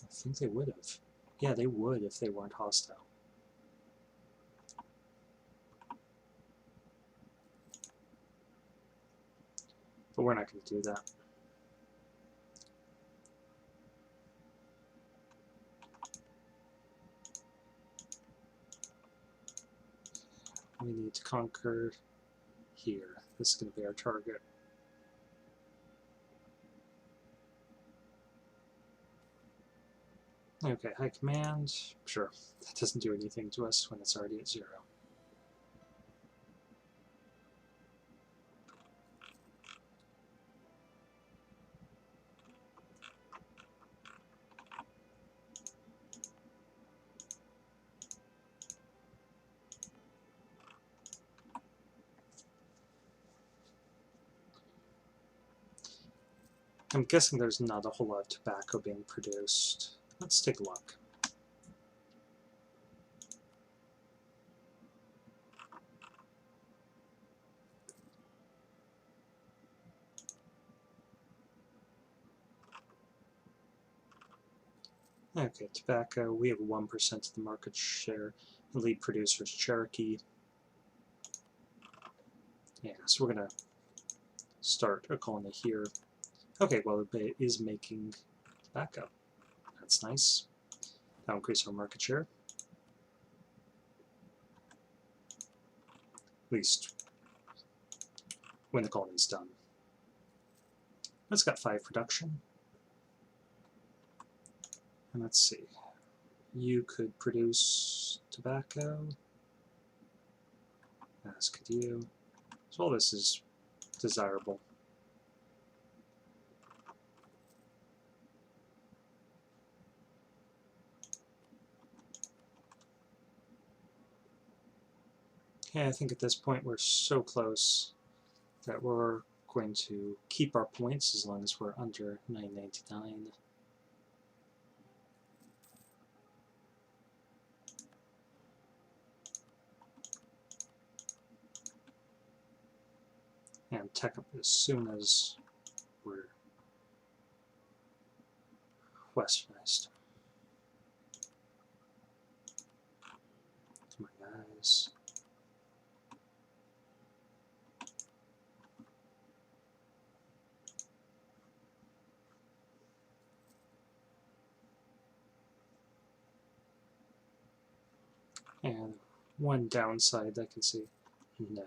I think they would have. Yeah, they would if they weren't hostile. But we're not going to do that. We need to conquer here. This is going to be our target. Okay, high command. Sure, that doesn't do anything to us when it's already at 0. I'm guessing there's not a whole lot of tobacco being produced. Let's take a look. Okay, tobacco, we have 1% of the market share. The lead producer is Cherokee. Yeah, so we're going to start a colony here. Okay, well, it is making tobacco. That's nice. That'll increase our market share. At least when the colony's done. It's got 5 production. And let's see. You could produce tobacco, as could you. So all this is desirable. Okay, I think at this point we're so close that we're going to keep our points as long as we're under 999. And tech up as soon as we're westernized. Come on, guys. And one downside I can see now.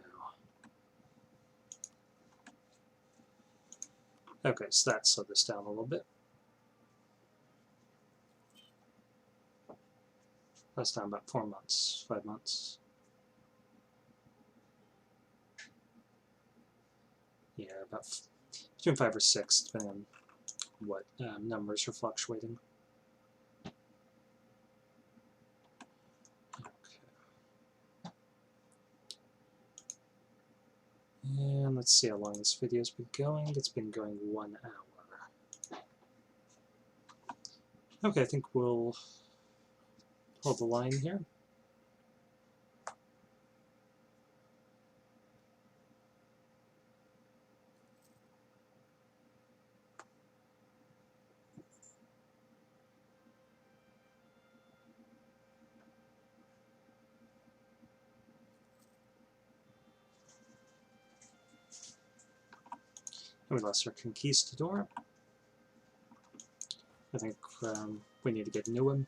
Okay, so that slowed this down a little bit. That's down about 4 months, 5 months. Yeah, about between 5 or 6, depending on what numbers are fluctuating. And let's see how long this video's been going. It's been going 1 hour. Okay, I think we'll hold the line here. And we lost our conquistador. I think we need to get Newham.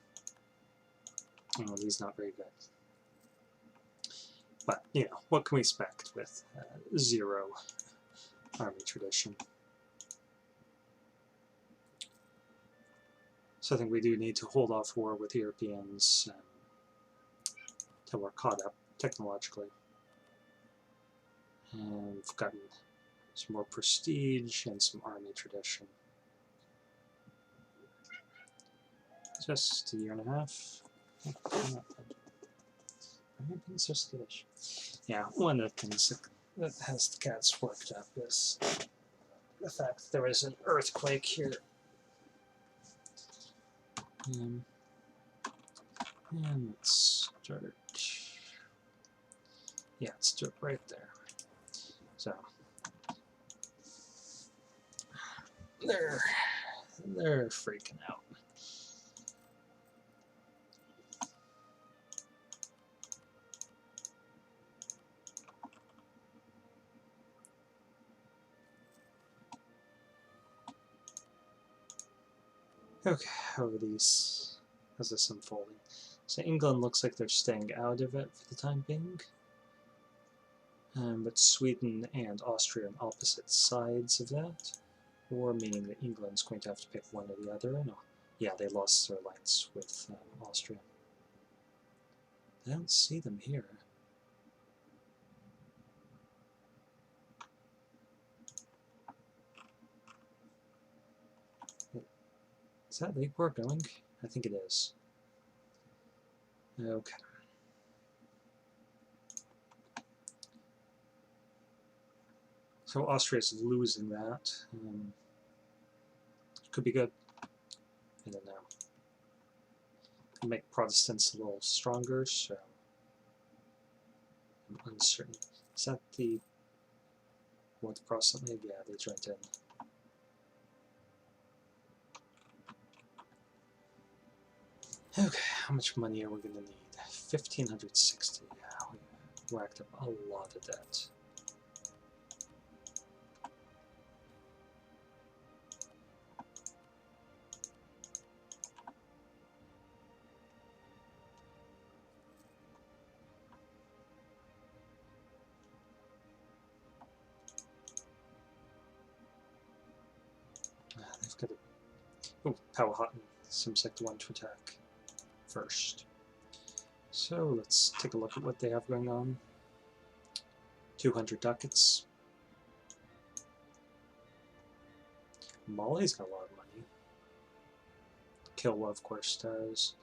Oh, he's not very good. But, you know, what can we expect with 0 army tradition? So I think we do need to hold off war with the Europeans until we're caught up technologically. And we've gotten some more prestige and some army tradition. Just a year and a half. Why am I being so skittish? Yeah, one of the things that has the cats worked up is the fact that there was an earthquake here. And let's start. Yeah, let's do it right there. So they're freaking out. Okay, how are these? How's this unfolding? So England looks like they're staying out of it for the time being. But Sweden and Austria on opposite sides of that, or meaning that England's going to have to pick one or the other. No, yeah, they lost their alliance with Austria. I don't see them here. Is that Lake War going? I think it is. Okay. So Austria's losing that. Could be good. I don't know. Make Protestants a little stronger, so I'm uncertain. Is that the what the Protestant League? Yeah, they joined in. Okay, how much money are we going to need? 1,560. Yeah, we racked up a lot of debt. They've got a... Oh, Powhatan seems like the one to attack first. So let's take a look at what they have going on. 200 ducats. Mali's got a lot of money. Kilwa, of course, does.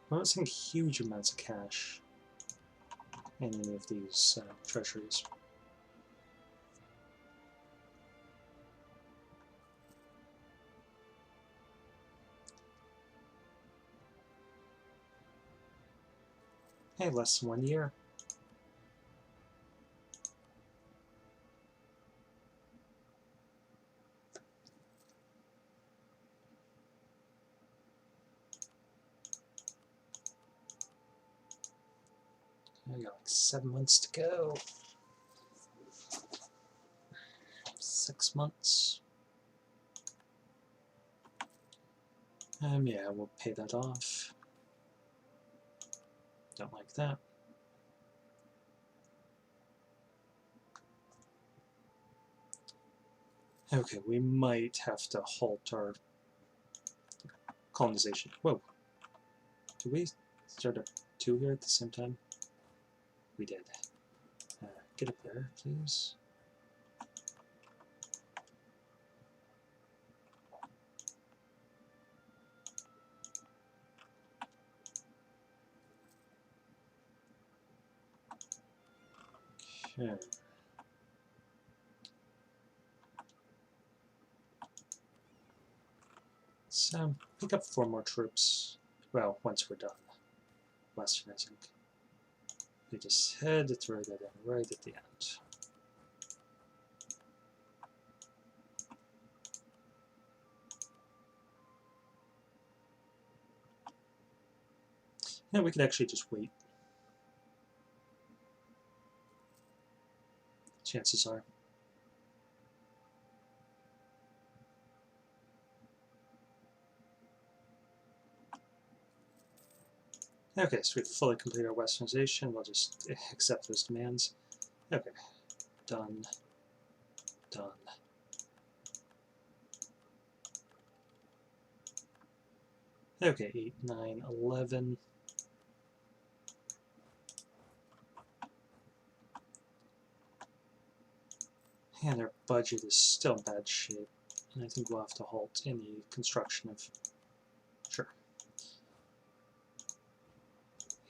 I'm not seeing huge amounts of cash in any of these treasuries. Hey, less than 1 year. I got like 7 months to go. 6 months. Yeah, we'll pay that off. Don't like that. Okay, we might have to halt our colonization. Whoa. Did we start a 2 here at the same time? We did. Get up there, please. Okay. So, pick up 4 more troops. Well, once we're done westernizing. They just had to throw that in right at the end. Yeah, we could actually just wait. Chances are. Okay, so we've fully completed our westernization. We'll just accept those demands. Okay, done. Done. Okay, 8, 9, 11. And our budget is still in bad shape. And I think we'll have to halt any construction of... Sure.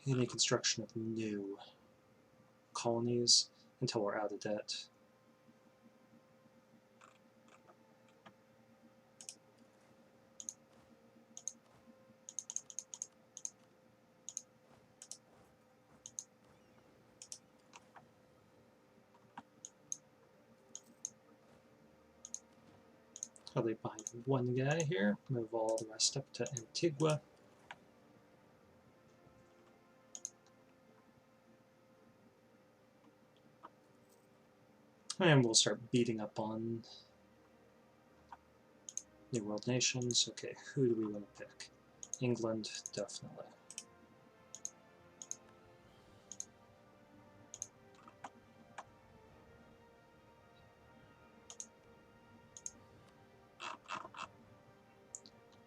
Any construction of new colonies until we're out of debt. I'll leave behind 1 guy here, move all the rest up to Antigua. And we'll start beating up on New World nations. Okay, who do we want to pick? England, definitely.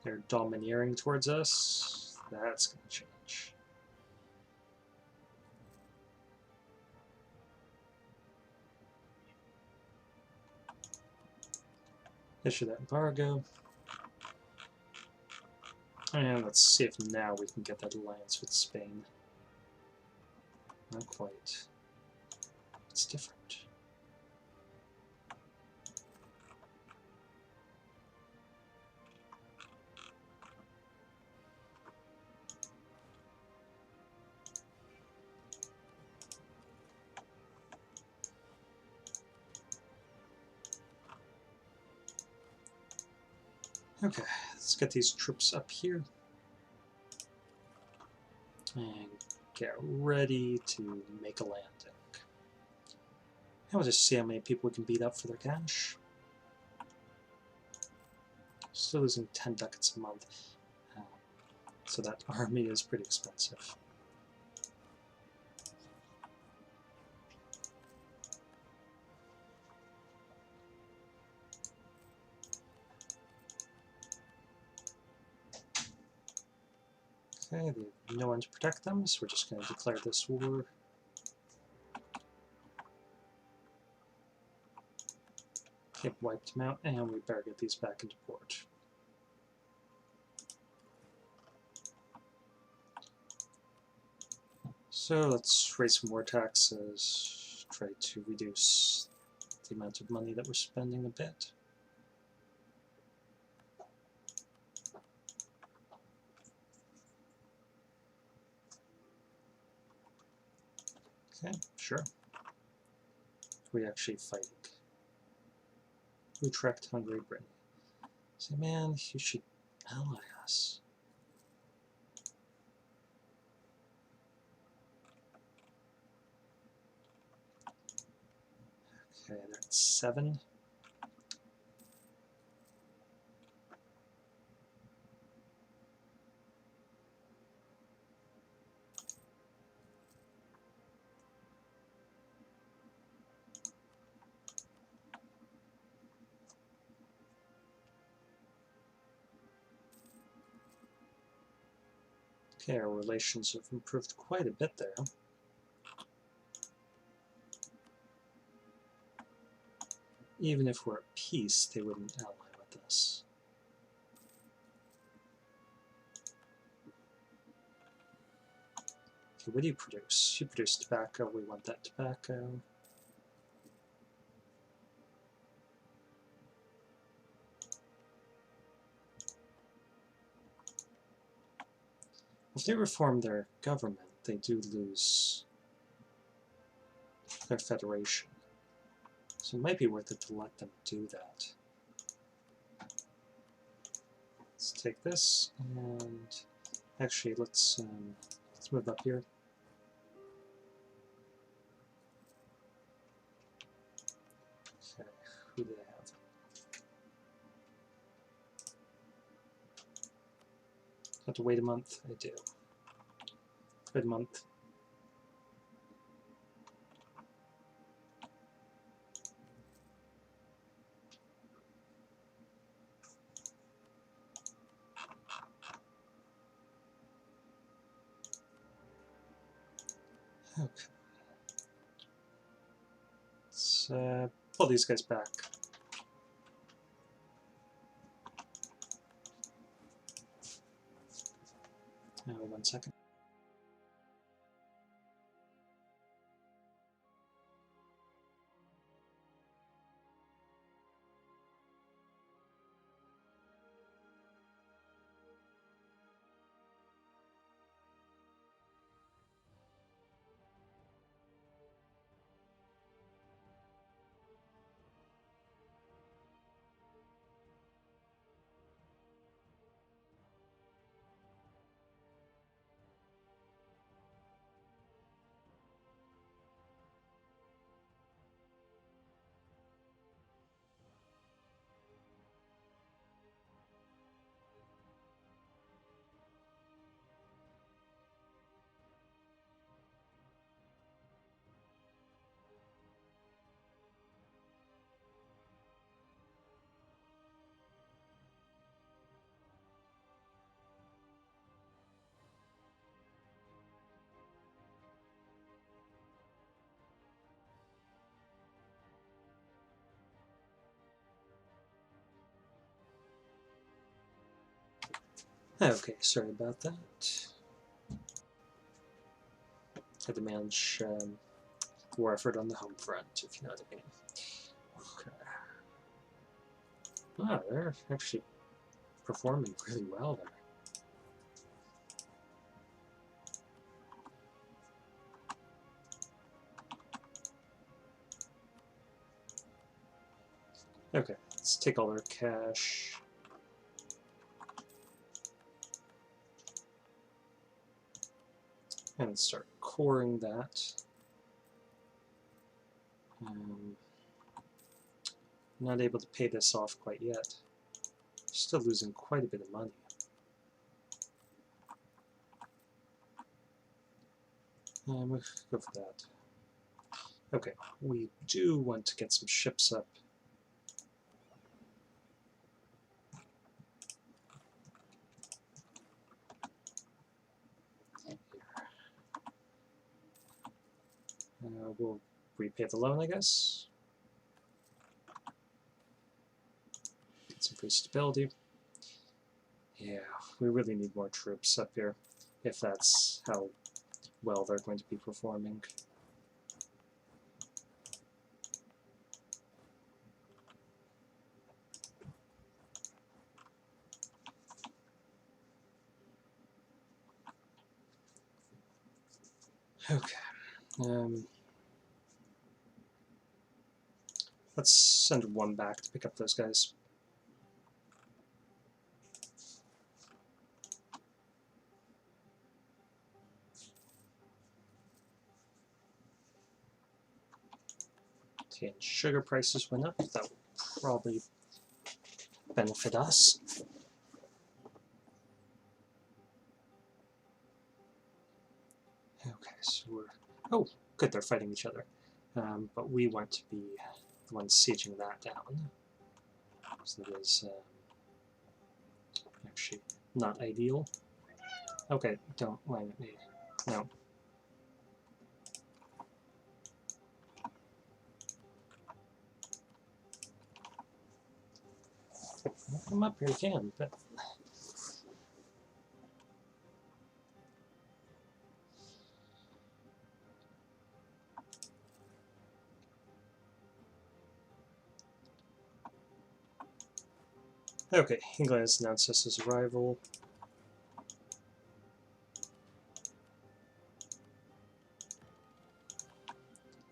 They're domineering towards us. That's going to change. Issue that embargo. And let's see if now we can get that alliance with Spain. Not quite. It's different. Okay, let's get these troops up here. And get ready to make a landing. And we'll just see how many people we can beat up for their cash. Still losing 10 ducats a month. So that army is pretty expensive. Okay, they have no one to protect them, so we're just going to declare this war. Okay, wiped them out, and we better get these back into port. So let's raise some more taxes, try to reduce the amount of money that we're spending a bit. Okay, sure. We actually fighting. Utrecht, Hungary, Britain. Say, man, you should ally us. Okay, they're at 7. Okay, our relations have improved quite a bit there. Even if we're at peace, they wouldn't ally with us. Okay, what do you produce? You produce tobacco, we want that tobacco. If they reform their government, they do lose their federation. So it might be worth it to let them do that. Let's take this, and actually let's move up here. Okay, who do they have? Have to wait a month? I do. Wait a month. Okay. Let's pull these guys back. Oh, 1 second. Okay, sorry about that. Had to manage war effort on the home front, if you know what I mean. Okay. Ah, they're actually performing really well there. Okay, let's take all our cash. and start coring that. Not able to pay this off quite yet. Still losing quite a bit of money. We'll go for that. Okay, we do want to get some ships up. We'll repay the loan, I guess. Get some free stability. Yeah, we really need more troops up here, if that's how well they're going to be performing. Okay. Let's send one back to pick up those guys. Okay, and sugar prices went up. That will probably benefit us. Okay, so we're... Oh, good, they're fighting each other. But we want to be the ones sieging that down. So that is actually not ideal. Okay, don't whine at me. No. Come up here, you can, but... Okay, England has announced us his arrival.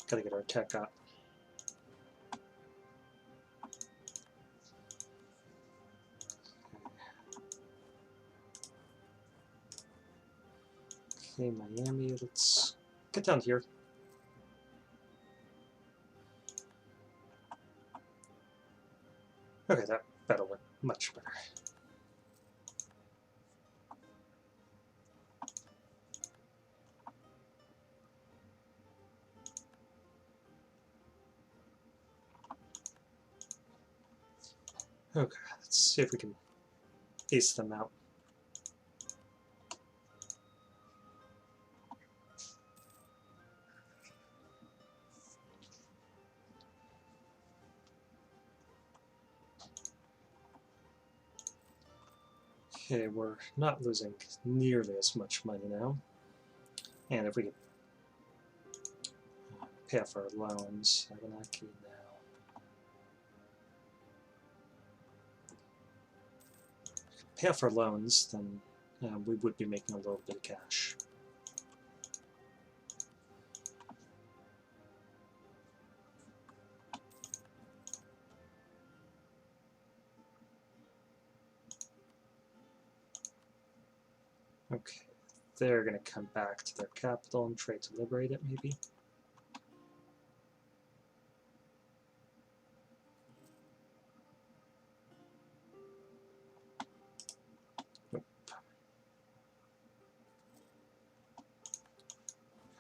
Gotta get our tech up. Okay, Miami, let's get down here. Okay, that battle went much better. Okay, let's see if we can ace them out. Okay, we're not losing nearly as much money now. And if we could pay off our loans, Abenaki now. Pay off our loans, then we would be making a little bit of cash. Okay, they're going to come back to their capital and try to liberate it, maybe. Nope.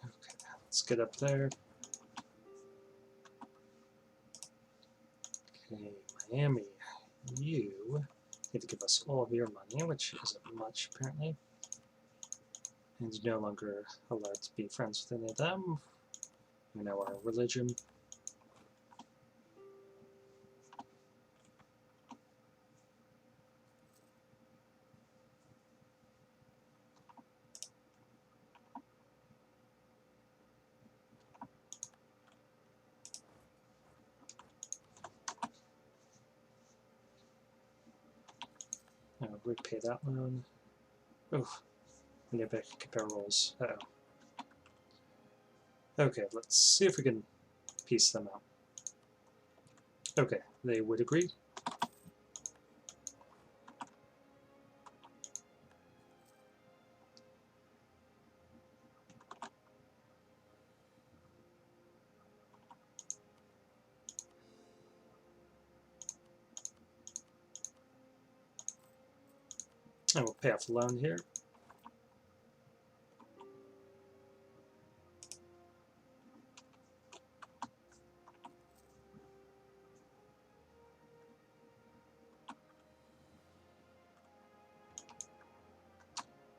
Okay, let's get up there. Okay, Miami, you need to give us all of your money, which isn't much, apparently. And you're no longer allowed to be friends with any of them. We know our religion. Repay that loan. Oh, I need to compare rolls. Uh-oh. Okay, let's see if we can piece them out. Okay, they would agree. And we'll pay off the loan here.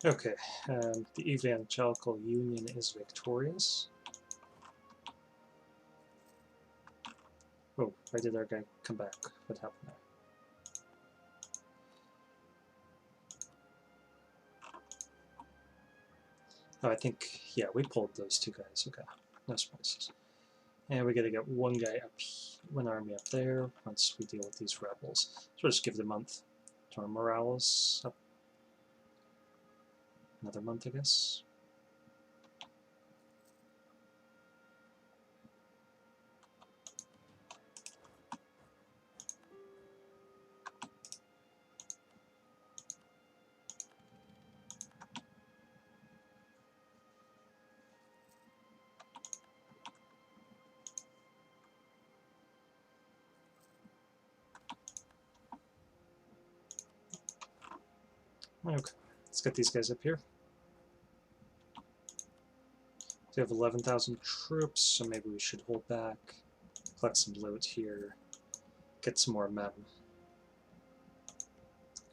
Okay, the Evangelical Union is victorious. Oh, why did our guy come back? What happened there? Oh, I think, yeah, we pulled those two guys. Okay, no surprises. And we gotta get one guy up, one army up there once we deal with these rebels. So we'll just give it a month. To our morale is up. Another month, I guess. Okay, let's get these guys up here. We have 11,000 troops, so maybe we should hold back, collect some loot here, get some more men,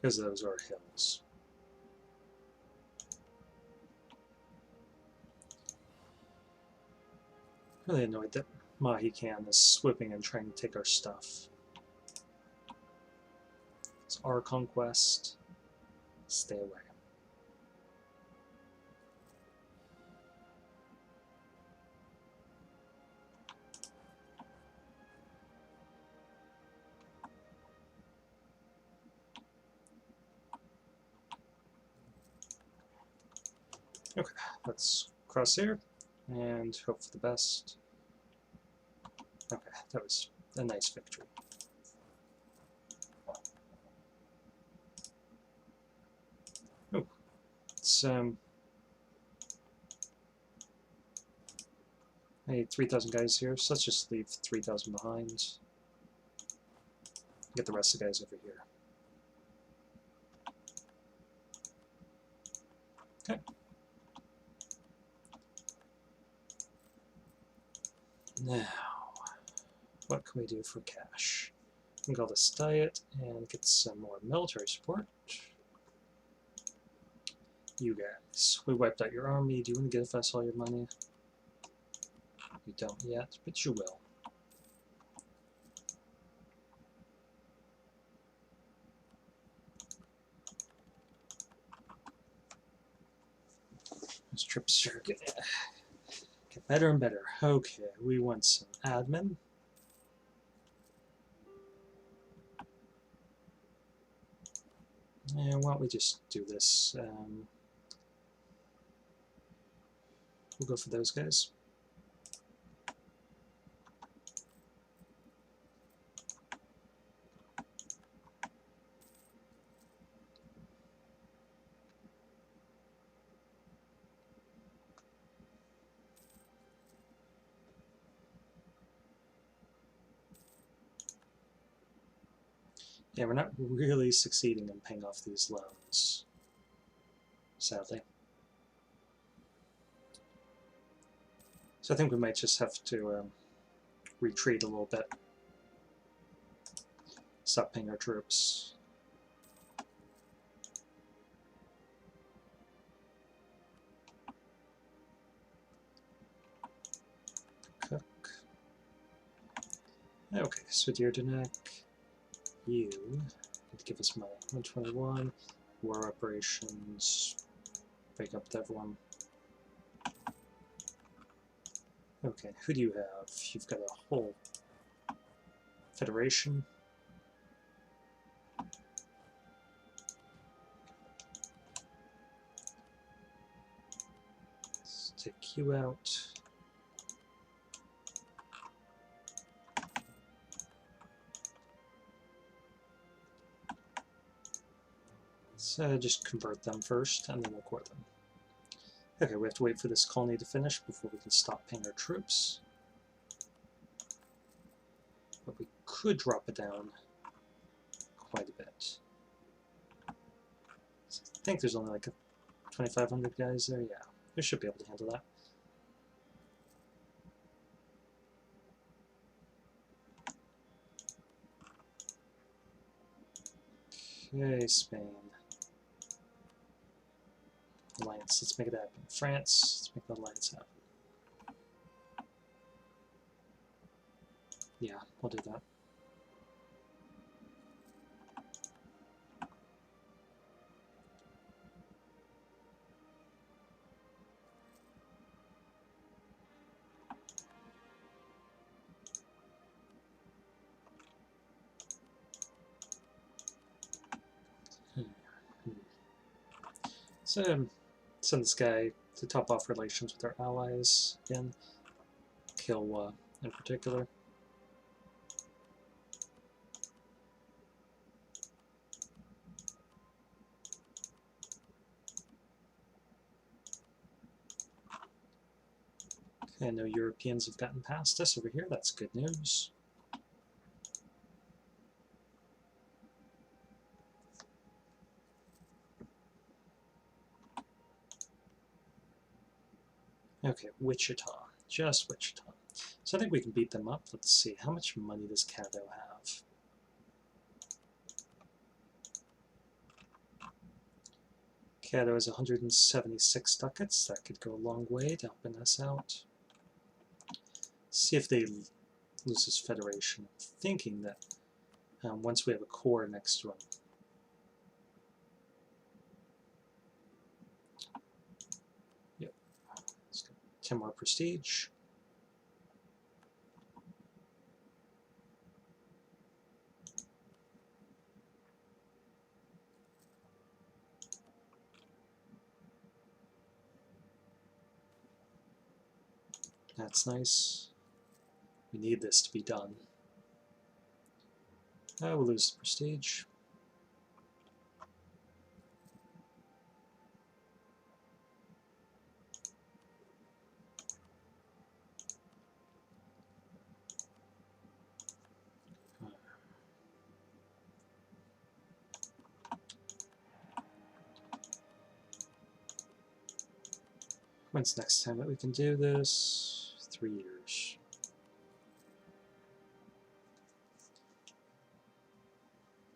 because those are hills. Really annoyed that Mahican is swooping and trying to take our stuff. It's our conquest. Stay away. Okay, let's cross here and hope for the best. Okay, that was a nice victory. Oh, it's I need 3,000 guys here, so let's just leave 3,000 behind. Get the rest of the guys over here. Okay. Now, what can we do for cash? We can call this diet and get some more military support. You guys, we wiped out your army. Do you want to give us all your money? You don't yet, but you will. Those trips are gonna get better and better. Okay, we want some admin. And why don't we just do this? We'll go for those guys. Yeah, we're not really succeeding in paying off these loans, sadly. So I think we might just have to retreat a little bit. Stop paying our troops. Cook. Okay, so Deardenek, you need to give us money. 121, war operations, break up with everyone. Okay, who do you have? You've got a whole federation. Let's take you out. Let's just convert them first, and then we'll core them. Okay, we have to wait for this colony to finish before we can stop paying our troops. But we could drop it down quite a bit. I think there's only like 2,500 guys there. Yeah, we should be able to handle that. Okay, Spain. Alliance, let's make it happen. France, let's make the alliance happen. Yeah, we'll do that. So, send this guy to top off relations with our allies again. Kill in particular. Okay, no Europeans have gotten past us over here. That's good news. Okay, Wichita. Just Wichita. So I think we can beat them up. Let's see, how much money does Caddo have? Caddo has 176 ducats. That could go a long way to helping us out. See if they lose this federation. I'm thinking that once we have a core next to them. Yep. Let's go 10 more prestige. That's nice. We need this to be done. We'll lose the prestige. When's the next time that we can do this? 3 years.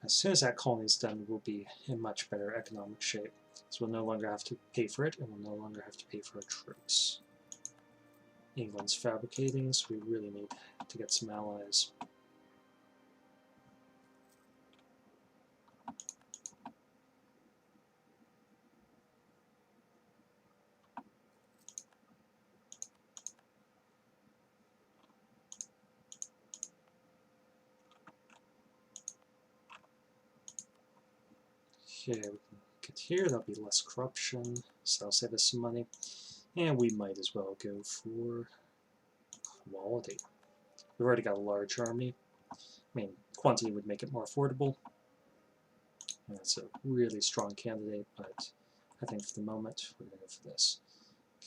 As soon as that colony is done, we'll be in much better economic shape. So we'll no longer have to pay for it, and we'll no longer have to pay for our troops. England's fabricating, so we really need to get some allies. Okay, we can get here, there'll be less corruption, so that'll save us some money. And we might as well go for quality. We've already got a large army. I mean, quantity would make it more affordable. And that's a really strong candidate, but I think for the moment, we're going to go for this.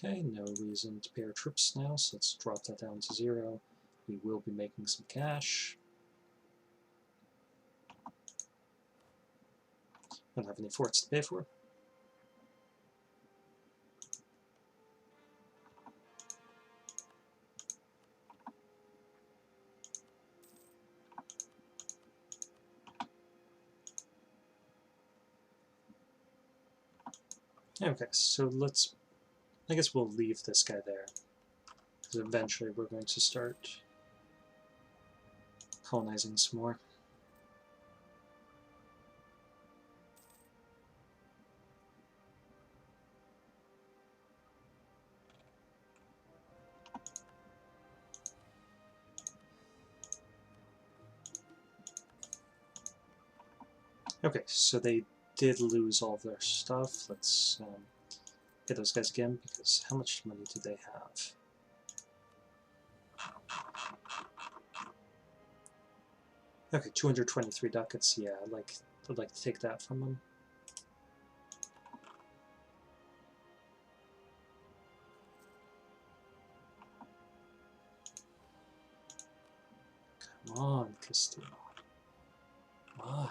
Okay, no reason to pay our troops now, so let's drop that down to 0. We will be making some cash. Don't have any forts to pay for. Okay, so I guess we'll leave this guy there, because eventually we're going to start colonizing some more. Okay, so they did lose all of their stuff. Let's hit those guys again, because how much money do they have? Okay, 223 ducats. Yeah, I'd like to take that from them. Come on, Castile. Why?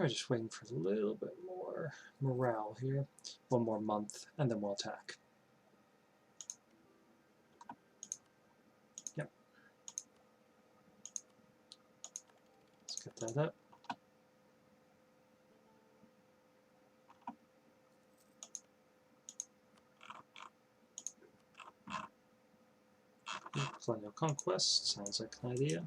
I'm just waiting for a little bit more morale here. One more month, and then we'll attack. Yep. Let's get that up. Colonial conquest sounds like an idea.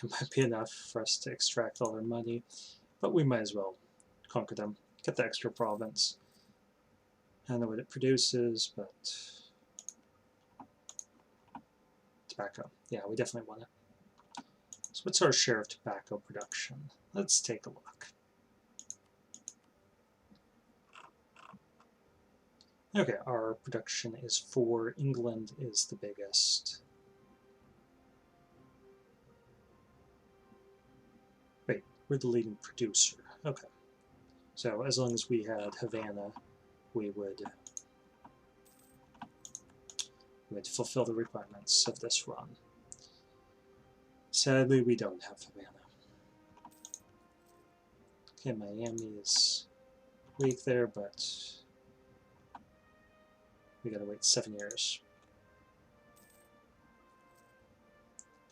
It might be enough for us to extract all their money, but we might as well conquer them, get the extra province. I don't know what it produces, but tobacco. Yeah, we definitely want it. So what's our share of tobacco production? Let's take a look. Okay, our production is 4. England is the biggest. Wait, we're the leading producer. Okay. So as long as we had Havana, we would fulfill the requirements of this run. Sadly, we don't have Havana. Okay, Miami is weak there, but we gotta wait 7 years.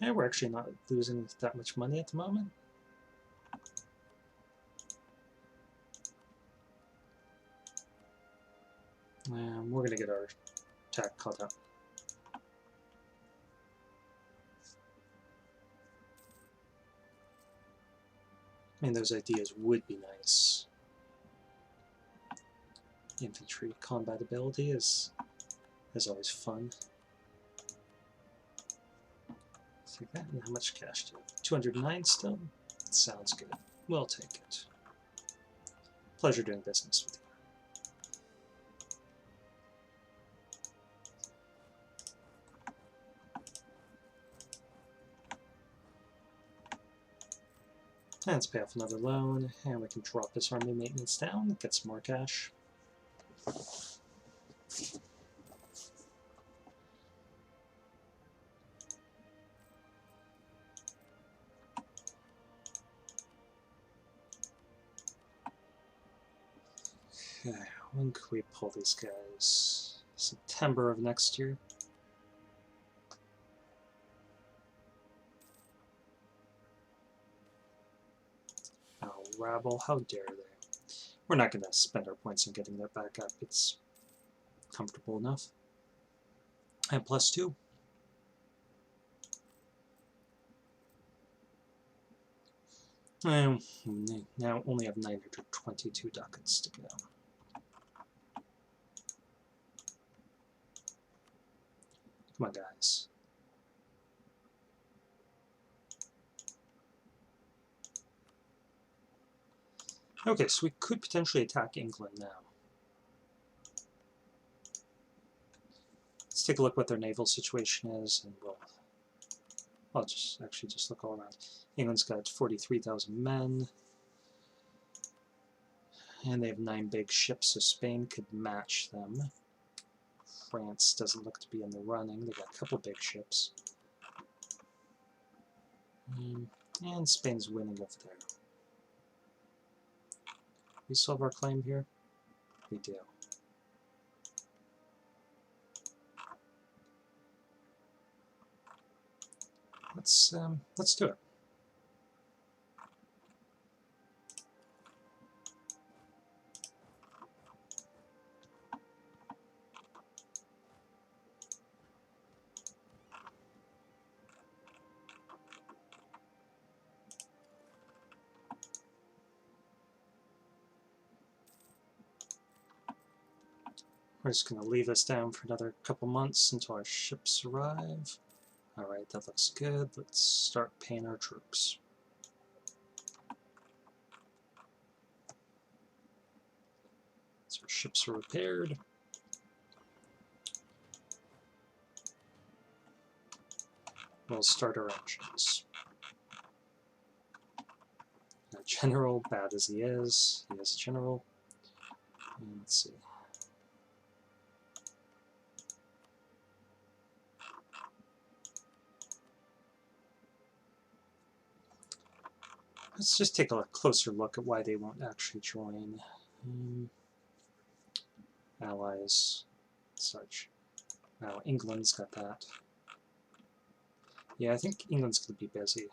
And we're actually not losing that much money at the moment. We're gonna get our attack caught up. I mean, those ideas would be nice. Infantry combat ability is always fun. Take that. And how much cash do you have? 209 still? Sounds good. We'll take it. Pleasure doing business with you. And let's pay off another loan, and we can drop this army maintenance down, get some more cash. Okay, when could we pull these guys? September of next year? Oh, rabble, how dare they? We're not going to spend our points on getting that back up. It's comfortable enough. And +2. Now only have 922 ducats to go. Come on, guys. Okay, so we could potentially attack England now. Let's take a look what their naval situation is, and I'll just look all around. England's got 43,000 men, and they have 9 big ships, so Spain could match them. France doesn't look to be in the running. They've got a couple big ships. And Spain's winning over there. We still have our claim here? We do. Let's do it. We're just going to leave this down for another couple months until our ships arrive. Alright, that looks good. Let's start paying our troops. So our ships are repaired. We'll start our engines. Our general, bad as he is a general. And let's see. Let's just take a closer look at why they won't actually join. Allies, such. Now England's got that. Yeah, I think England's going to be busy.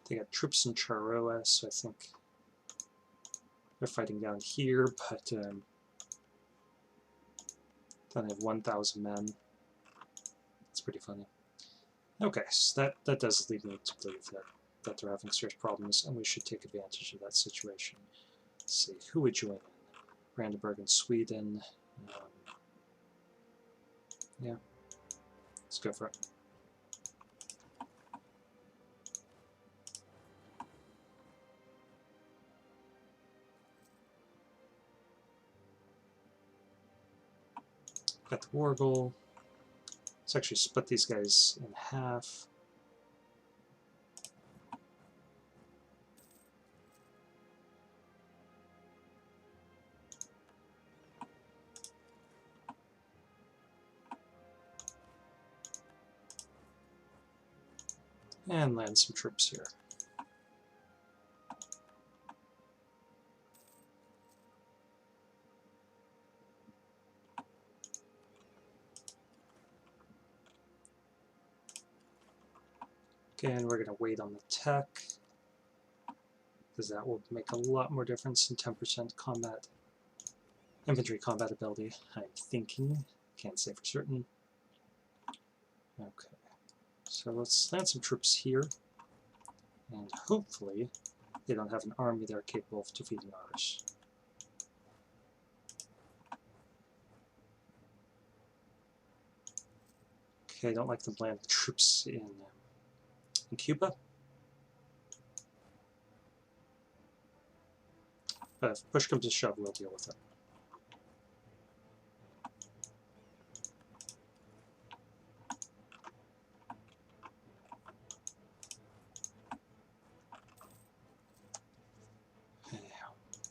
They got troops in Charleroi, so I think they're fighting down here, but then they have 1,000 men. It's pretty funny. Okay, so that does lead me to believe that they're having serious problems, and we should take advantage of that situation. Let's see, who would join in? Brandenburg in Sweden. Yeah, let's go for it. Got the war goal. Let's actually split these guys in half. And land some troops here. Again, we're going to wait on the tech, because that will make a lot more difference than 10% combat, infantry combat ability, I'm thinking. Can't say for certain. Okay, so let's land some troops here, and hopefully they don't have an army that are capable of defeating ours. Okay, I don't like them landing troops in Cuba. But if push comes to shove, we'll deal with it.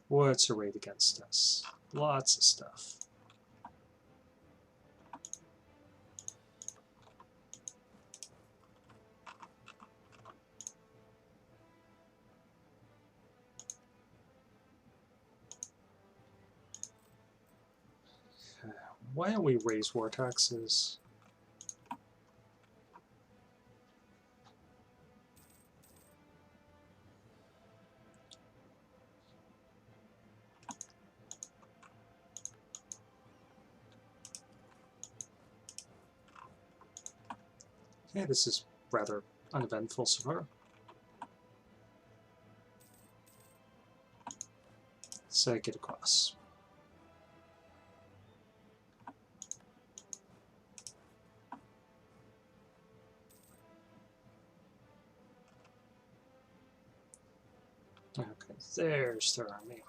What's arrayed against us? Lots of stuff. Why don't we raise war taxes? Okay, this is rather uneventful so far. So get across. Okay, there's their army.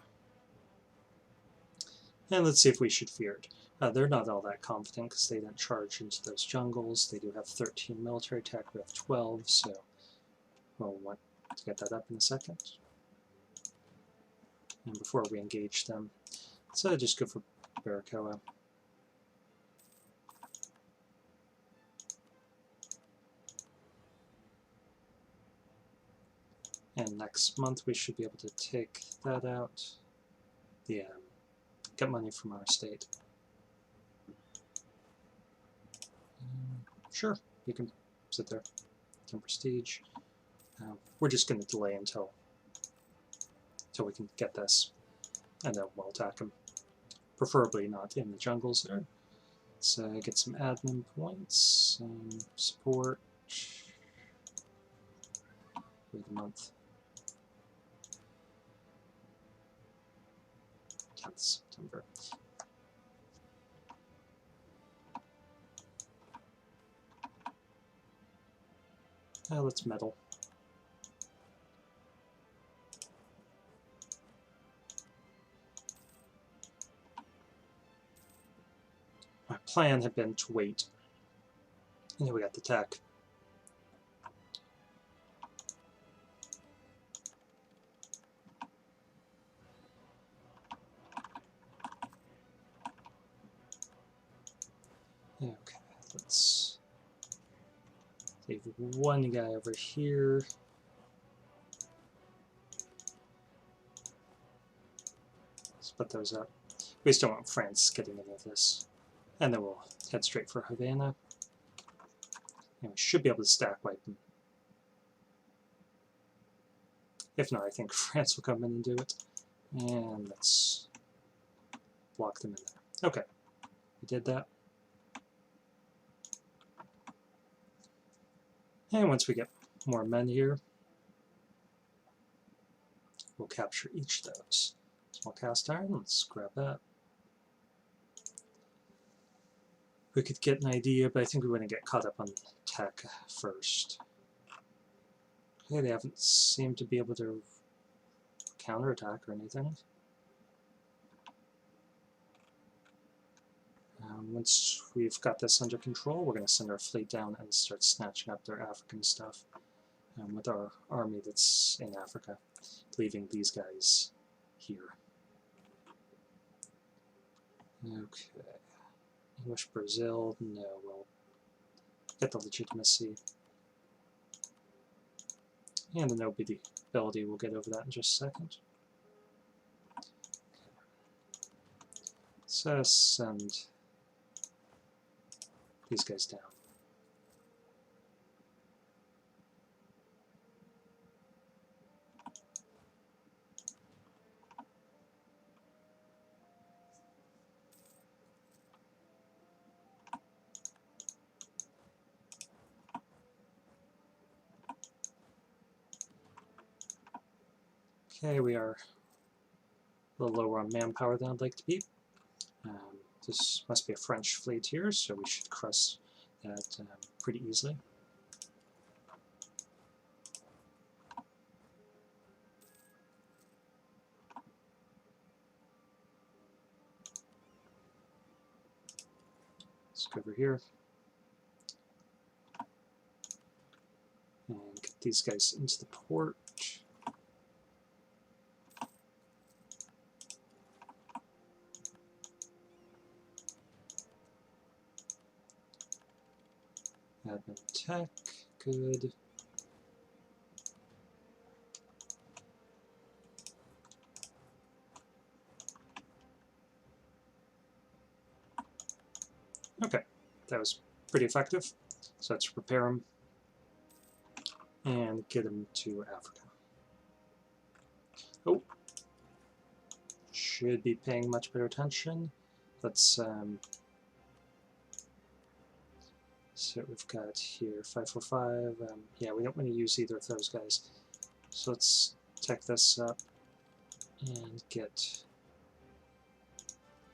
And let's see if we should fear it. They're not all that confident because they didn't charge into those jungles. They do have 13 military attack, we have 12, so we'll want to get that up in a second. And before we engage them, so just go for Baracoa. And next month we should be able to take that out. Yeah, get money from our estate. Sure, you can sit there. 10 prestige. We're just going to delay until we can get this, and then we'll attack them. Preferably not in the jungles there. So get some admin points, support for the month. 10th September. Let's meddle. plan had been to wait. And then we got the tech. Okay, let's save one guy over here. Split those up. We just don't want France getting any of this. And then we'll head straight for Havana. And we should be able to stack wipe them. If not, I think France will come in and do it. And let's block them in there. Okay, we did that. And once we get more men here, we'll capture each of those. Small cast iron, let's grab that. We could get an idea, but I think we want to get caught up on tech first. Okay, they haven't seemed to be able to counterattack or anything. Once we've got this under control, we're going to send our fleet down and start snatching up their African stuff with our army that's in Africa, leaving these guys here. Okay. English Brazil, no, we'll get the legitimacy. And the nobility, we'll get over that in just a second. So send these guys down. Okay, we are a little lower on manpower than I'd like to be. This must be a French fleet here, so we should cross that pretty easily. Let's go over here and get these guys into the port. Admin tech, good. Okay, that was pretty effective. So let's repair them and get them to Africa. Oh, should be paying much better attention. Let's so we've got here 545. Yeah, we don't want to use either of those guys. So let's tech this up and get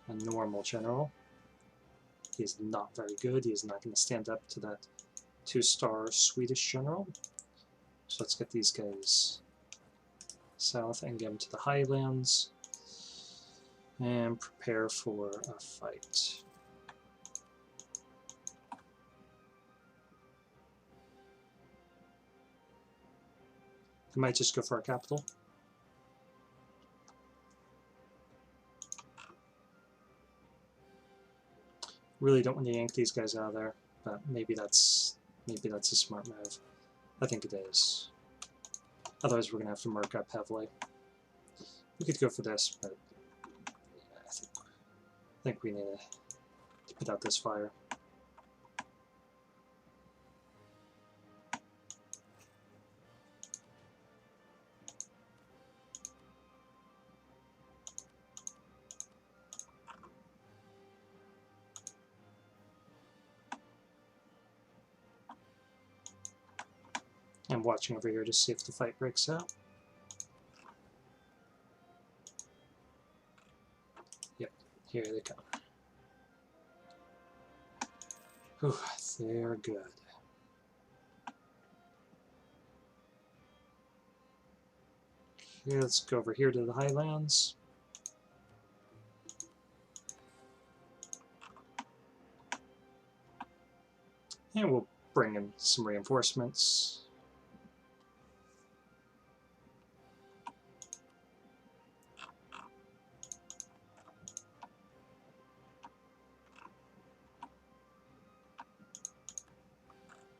a normal general. He is not very good. He is not going to stand up to that 2-star Swedish general. So let's get these guys south and get them to the highlands and prepare for a fight. We might just go for our capital. Really don't want to yank these guys out of there, but maybe that's a smart move. I think it is. Otherwise, we're gonna have to mark up heavily. We could go for this, but yeah, I think we need to put out this fire. I'm watching over here to see if the fight breaks out. Yep, here they come. Whew, they're good. Okay, let's go over here to the highlands. And we'll bring in some reinforcements.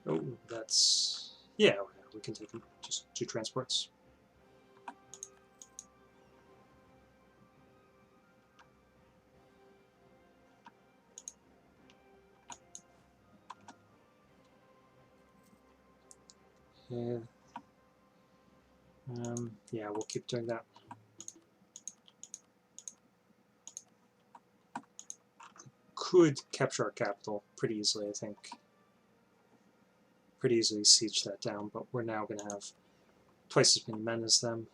Oh, that's... yeah, we can take them. Just 2 transports. Yeah. Yeah, we'll keep doing that. Could capture our capital pretty easily, I think. Pretty easily siege that down, but we're now going to have twice as many men as them.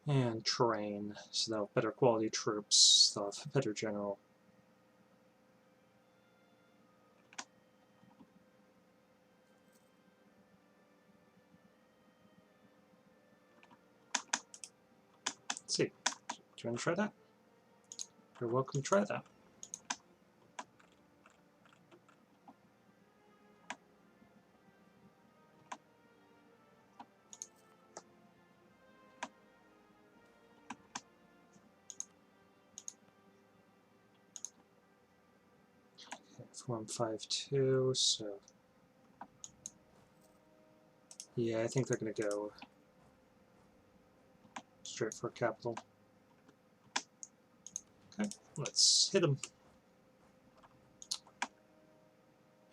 And terrain, so they'll have better quality troops, they'll have a better general. Let's see, do you want to try that? You're welcome to try that. Okay, 4152, so yeah, I think they're going to go straight for capital. Okay, let's hit them.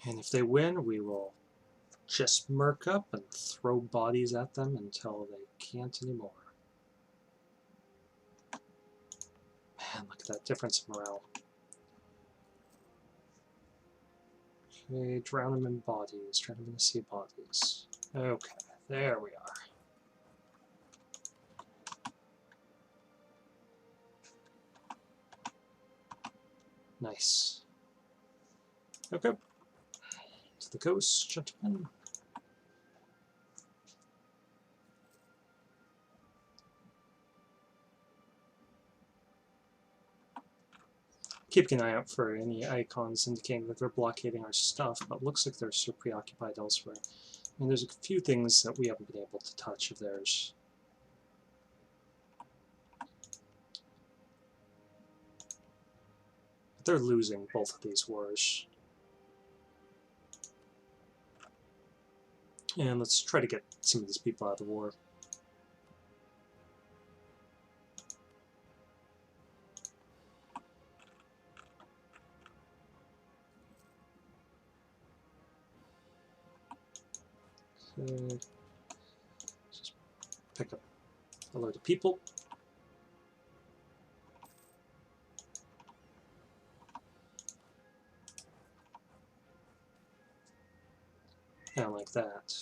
And if they win, we will just murk up and throw bodies at them until they can't anymore. Man, look at that difference in morale. Okay, drown them in bodies, drown them in the sea bodies. Okay, there we are. Nice. Okay. To the coast, gentlemen. Keeping an eye out for any icons indicating that they're blockading our stuff, but looks like they're so preoccupied elsewhere. I mean, there's a few things that we haven't been able to touch of theirs. But they're losing both of these wars. And let's try to get some of these people out of the war. Okay. Just pick up a load of people. And like that.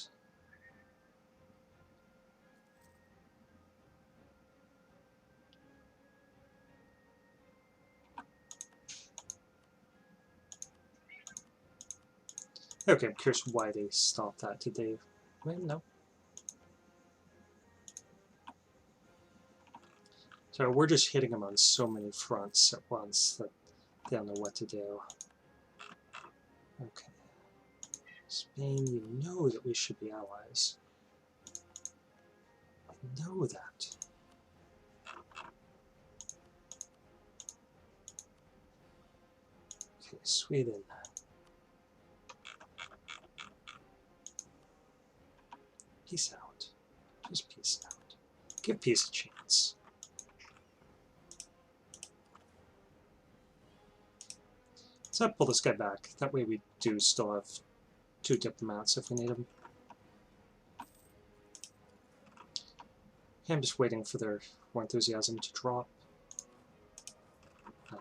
Okay, I'm curious why they stopped that. Did they win? No. So we're just hitting them on so many fronts at once that they don't know what to do. Okay. Spain, you know that we should be allies. I know that. Okay, Sweden. Peace out. Just peace out. Give peace a chance. So I pull this guy back. That way we do still have 2 diplomats if we need them. I'm just waiting for their war enthusiasm to drop.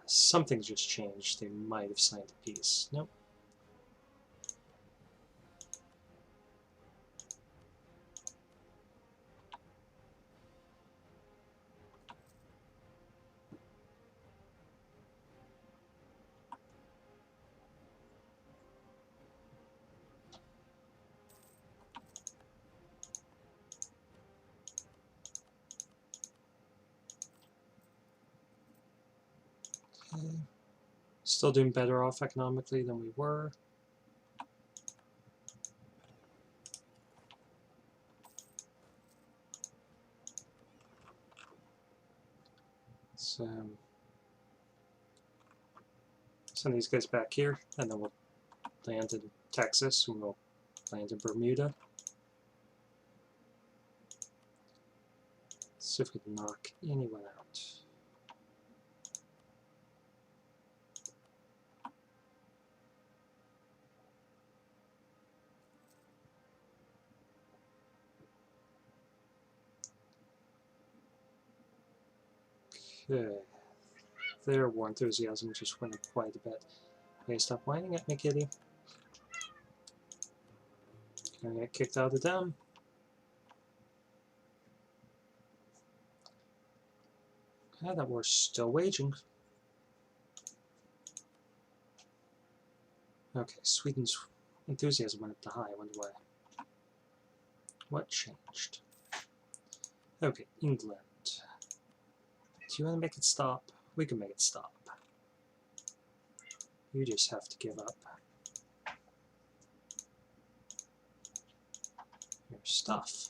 Something's just changed. They might have signed a peace. Nope. Still doing better off economically than we were. So send these guys back here, and then we'll land in Texas, and we'll land in Bermuda. See if we can knock anyone out. Okay. Their war enthusiasm just went up quite a bit. Okay, stop whining at me, kitty. Can I get kicked out of them? Okay, that war's still waging. Okay, Sweden's enthusiasm went up to high. I wonder why. What changed? Okay, England. Do you want to make it stop? We can make it stop. You just have to give up your stuff.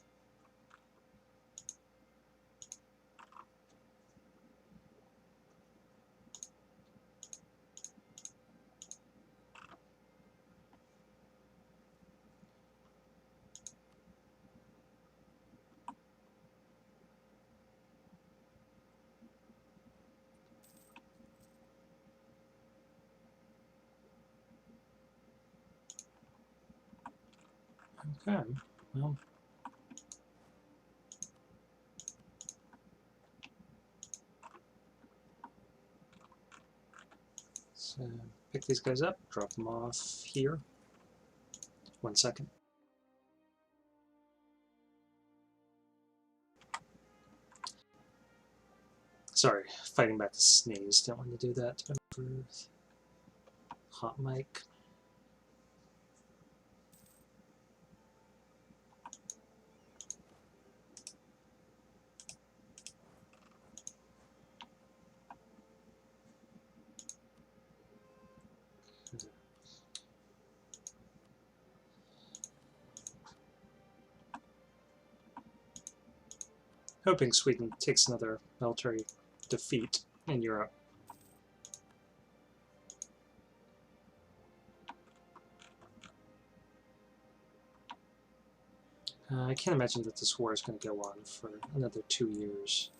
Okay, well. So, pick these guys up, drop them off here. 1 second. Sorry, fighting back to sneeze. Don't want to do that over hot mic. Hoping Sweden takes another military defeat in Europe. I can't imagine that this war is going to go on for another 2 years.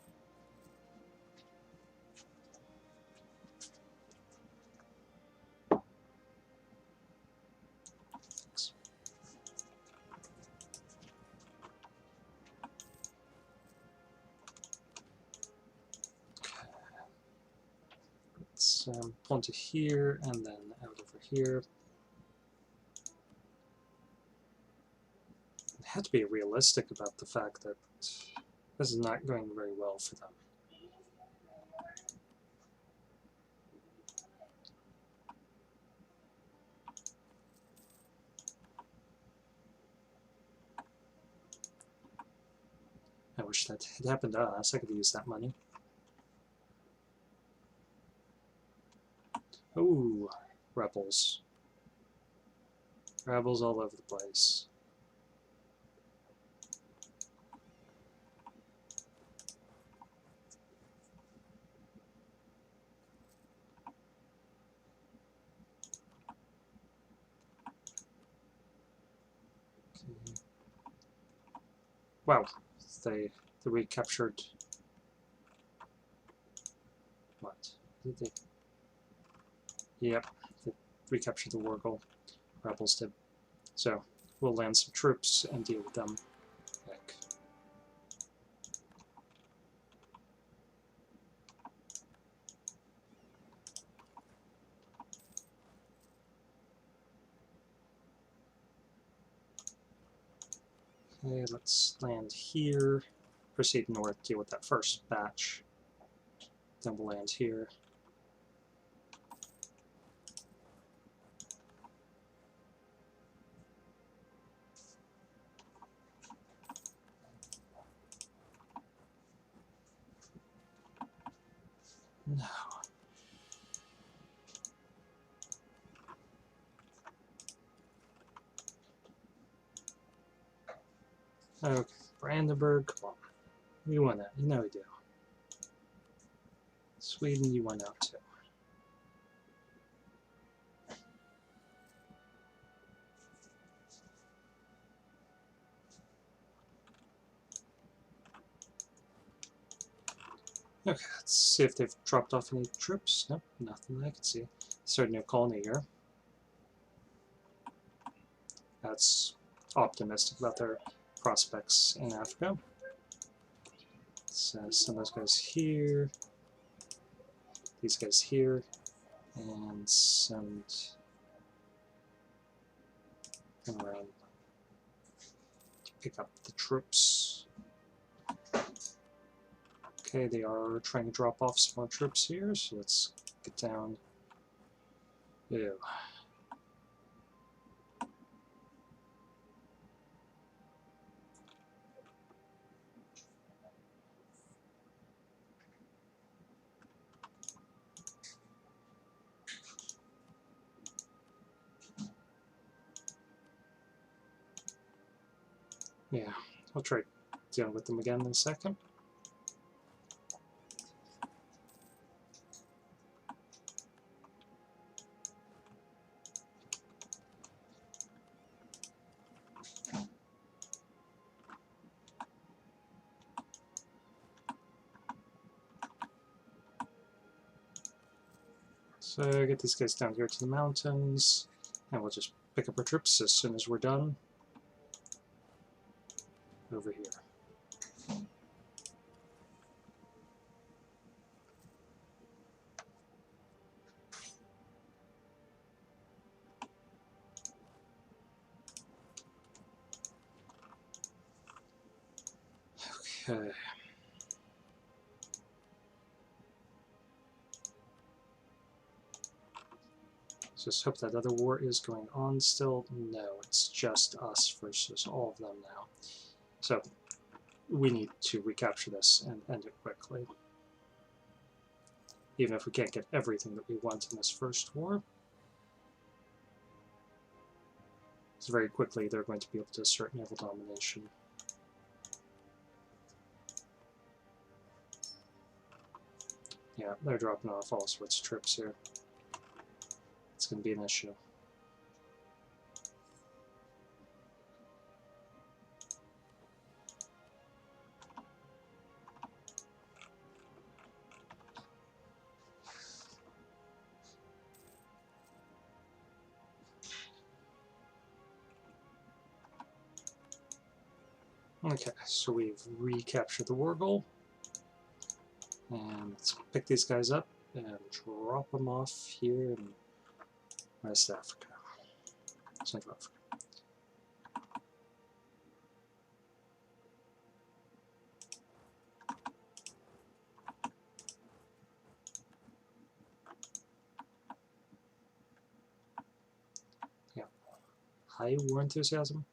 Let's point it here and then out over here. I have to be realistic about the fact that this is not going very well for them. I wish that had happened to us. I could have used that money. Ooh, rebels. Rebels all over the place. Okay. Wow, they recaptured. What did they? Yep, they recaptured the Wargle. Rebels did. So we'll land some troops and deal with them. Back. Okay, let's land here. Proceed north, deal with that first batch. Then we'll land here. No. Okay, Brandenburg, come on. You won that. You know you do. Sweden, you won out too. Okay, let's see if they've dropped off any troops. Nope, nothing I can see. Start a new colony here. That's optimistic about their prospects in Africa. So send those guys here, these guys here, and send them around to pick up the troops. Okay, they are trying to drop off some more troops here, so let's get down. Ew. Yeah, I'll try dealing with them again in a second. So get these guys down here to the mountains, and we'll just pick up our troops as soon as we're done over here. Okay. Just hope that other war is going on still. No, it's just us versus all of them now. So we need to recapture this and end it quickly. Even if we can't get everything that we want in this first war. So very quickly they're going to be able to assert naval domination. Yeah, they're dropping off all sorts of troops here. It's going to be an issue. Okay, so we've recaptured the war goal. And let's pick these guys up and drop them off here in West Africa, Central Africa. Yeah, high war enthusiasm.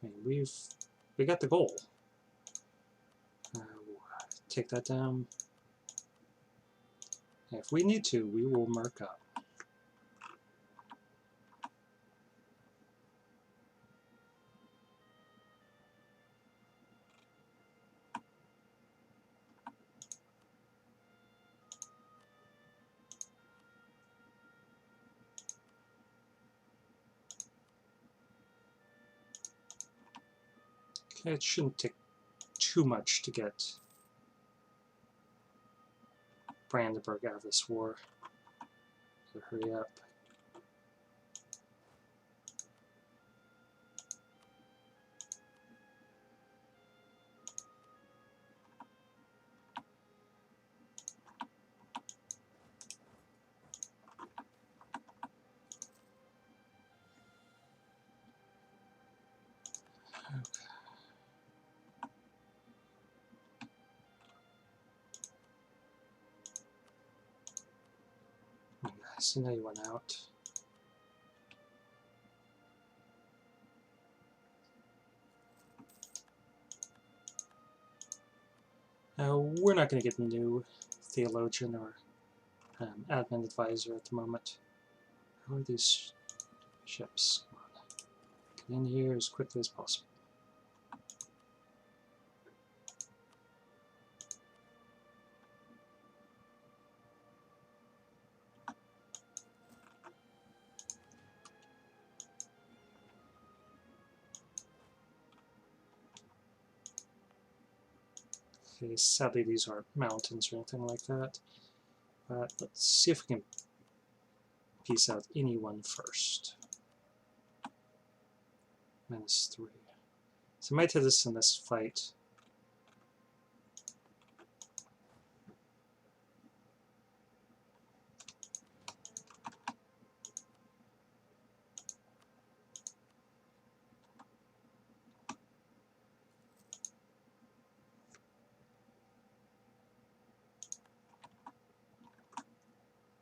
I mean, we got the goal. We'll take that down. And if we need to, we will mark up. Okay, it shouldn't take too much to get Brandenburg out of this war. So hurry up. Okay, so now you went out. Now, we're not going to get a new theologian or admin advisor at the moment. How are these ships? Come on. Get in here as quickly as possible. Okay, sadly these aren't mountains or anything like that. But let's see if we can piece out anyone first. -3. So I might hit this in this fight.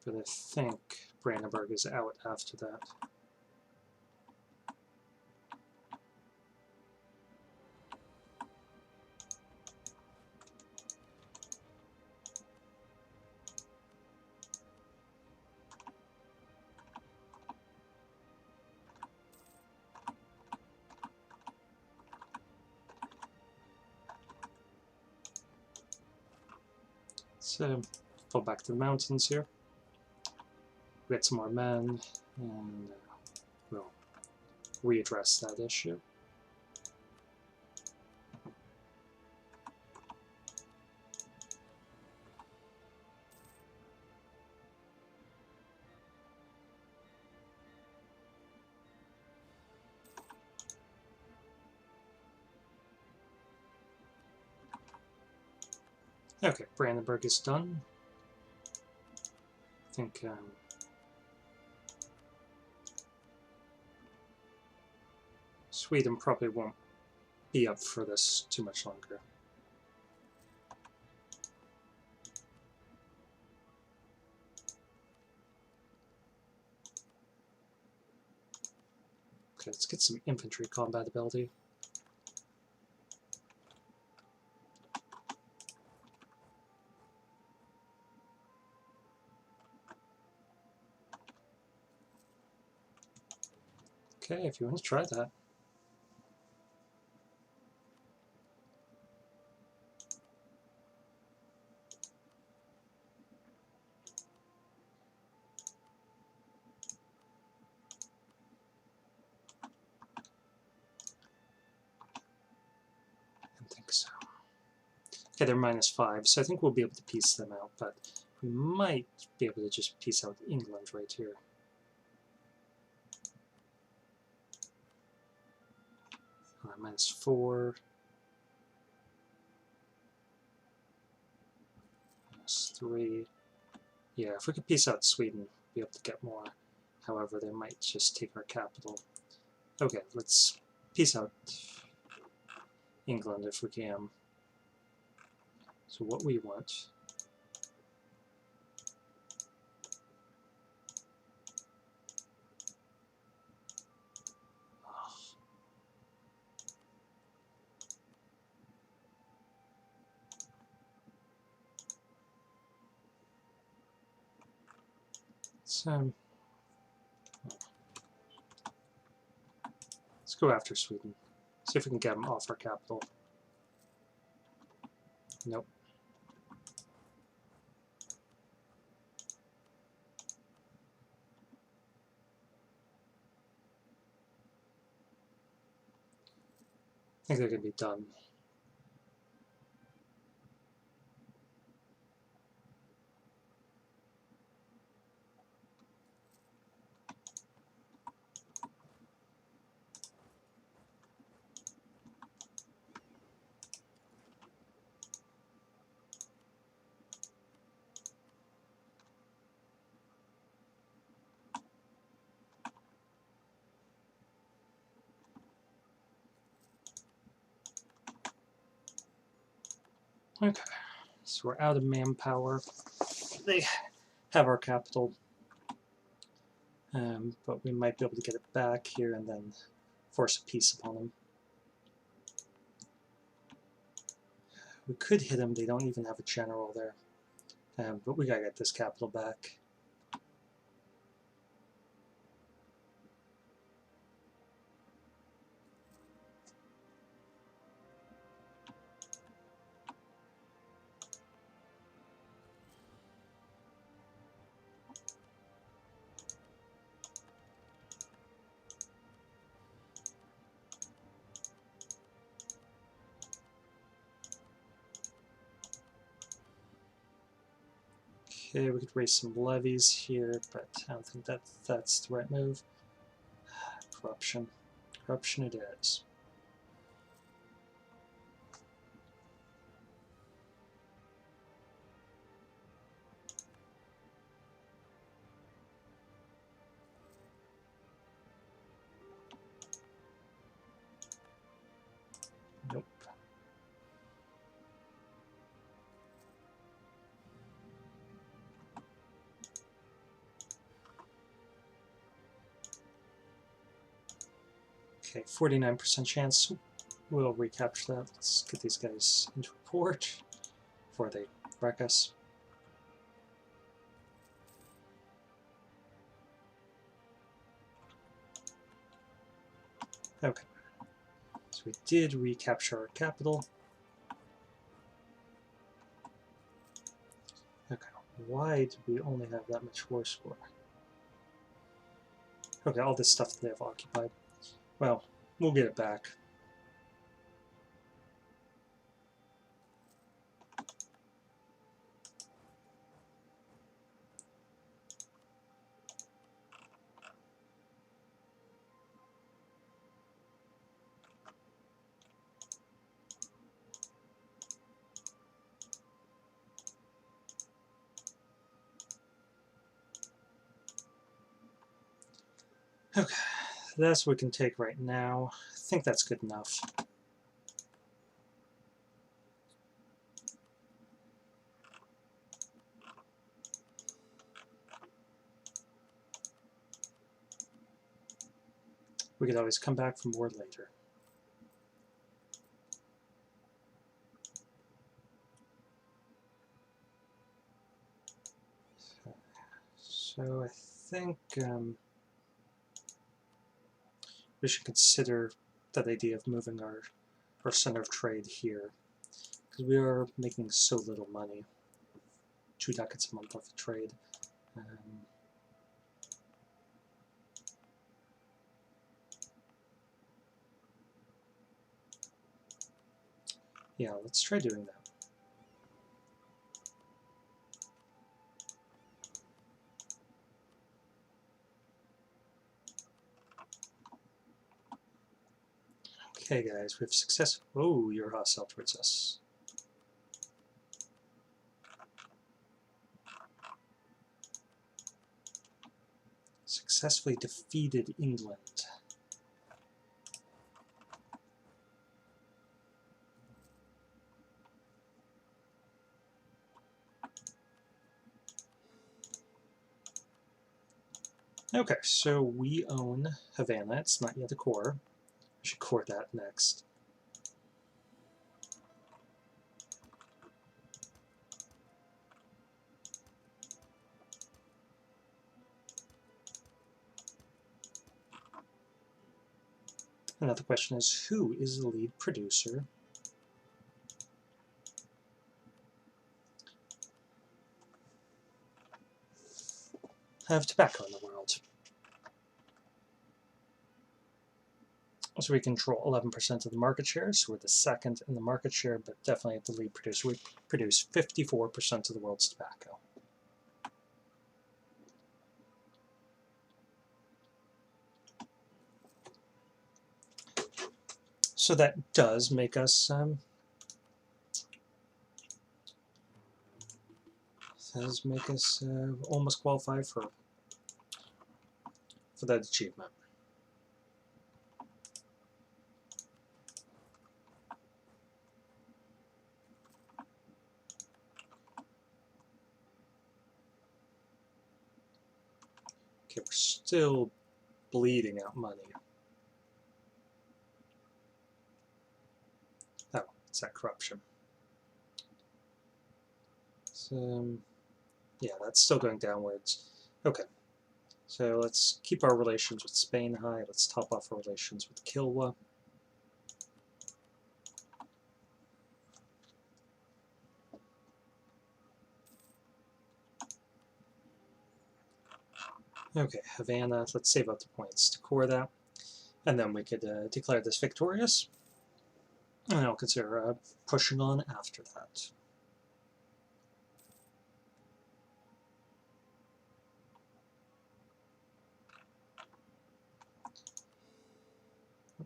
But I think Brandenburg is out after that. So, pull back to the mountains here. Get some more men, and we'll readdress that issue. Okay, Brandenburg is done. I think Sweden probably won't be up for this too much longer. Okay, let's get some infantry combat ability. Okay, if you want to try that. I think so. Okay, they're -5, so I think we'll be able to piece them out, but we might be able to just piece out England right here. -4. -3. Yeah, if we could piece out Sweden, we'll be able to get more. However, they might just take our capital. Okay, let's piece out England if we can. So what we want let's go after Sweden. See if we can get them off our capital. Nope. I think they're going to be done. Okay, so we're out of manpower. They have our capital, but we might be able to get it back here and then force a peace upon them. We could hit them, they don't even have a general there. But we gotta get this capital back. Okay, we could raise some levies here, but I don't think that's the right move. Corruption. Corruption it is. Nope. Okay, 49% chance we'll recapture that. Let's get these guys into a port before they wreck us. Okay, so we did recapture our capital. Okay, why did we only have that much war score? Okay, all this stuff that they have occupied. Well, we'll get it back. Okay, that's what we can take right now. I think that's good enough. We could always come back for more later. So I think we should consider that idea of moving our center of trade here, because we are making so little money. 2 ducats a month off the trade. Yeah, let's try doing that. Okay, guys, we've success. Oh, you're hostile towards us. Successfully defeated England. Okay, so we own Havana. It's not yet a core. We should core that next. Another question is, who is the lead producer of tobacco in the world? So we control 11% of the market share, so we're the second in the market share, but definitely the lead producer. We produce 54% of the world's tobacco. So that does make us almost qualified for that achievement. Okay, we're still bleeding out money. Oh, it's that corruption. So, yeah, that's still going downwards. Okay, so let's keep our relations with Spain high. Let's top off our relations with Kilwa. Okay, Havana, let's save up the points to core that. And then we could declare this victorious. And I'll consider pushing on after that.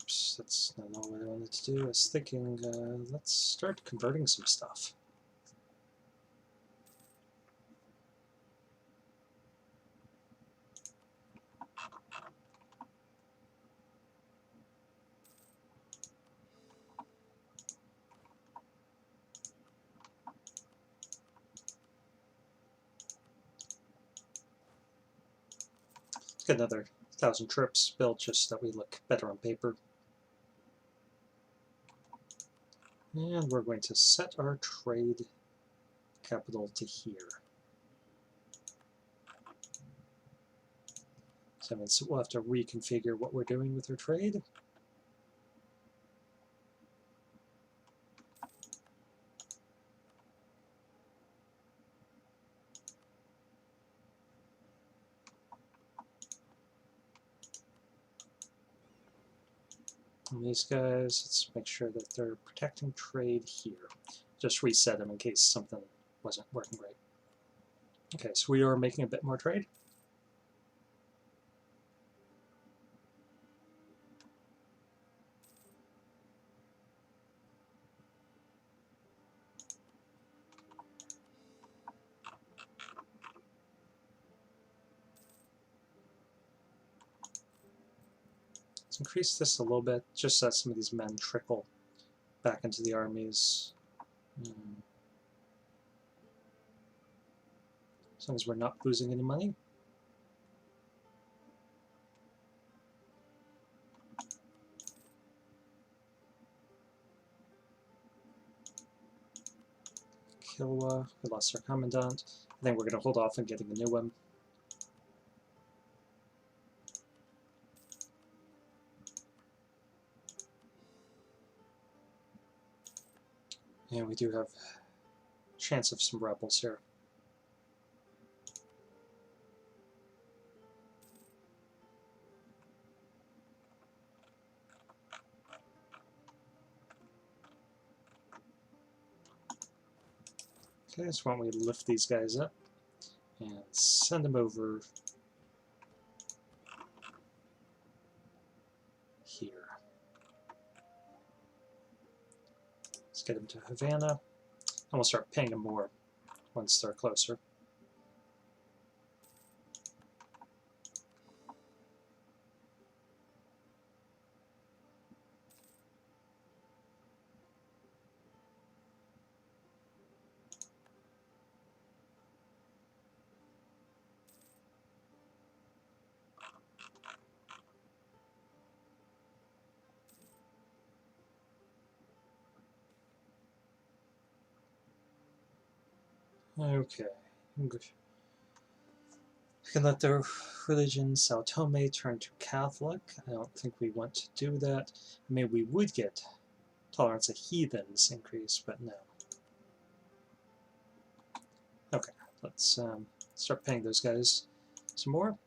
Oops, that's not what I wanted to do. I was thinking, let's start converting some stuff. Let's get another 1,000 trips built just so that we look better on paper. And we're going to set our trade capital to here. So that means we'll have to reconfigure what we're doing with our trade. And these guys, let's make sure that they're protecting trade here. Just reset them in case something wasn't working right. Okay, so we are making a bit more trade. Let's increase this a little bit, just so that some of these men trickle back into the armies. As long as we're not losing any money. Kilwa, we lost our commandant. I think we're going to hold off on getting a new one. And we do have a chance of some rebels here. Okay, so why don't we lift these guys up and send them over here. Let's get them to Havana, and we'll start paying them more once they're closer. Okay. We can let the religion Sao Tome turn to Catholic. I don't think we want to do that. Maybe we would get tolerance of heathens increase, but no. Okay, let's start paying those guys some more.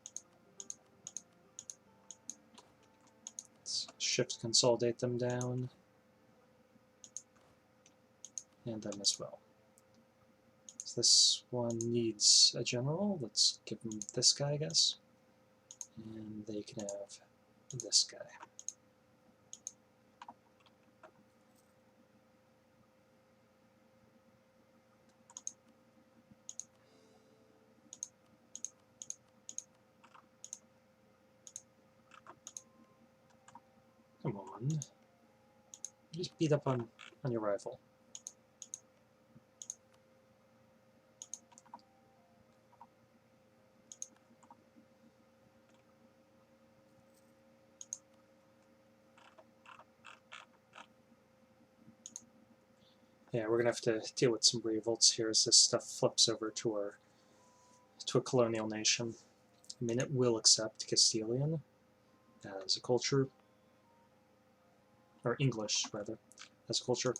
Let's shift consolidate them down. And them as well. So this one needs a general. Let's give them this guy, I guess. And they can have this guy. Come on. Just beat up on your rival. Yeah, we're gonna have to deal with some revolts here as this stuff flips over to a colonial nation. I mean, it will accept Castilian as a culture, or English rather, as a culture,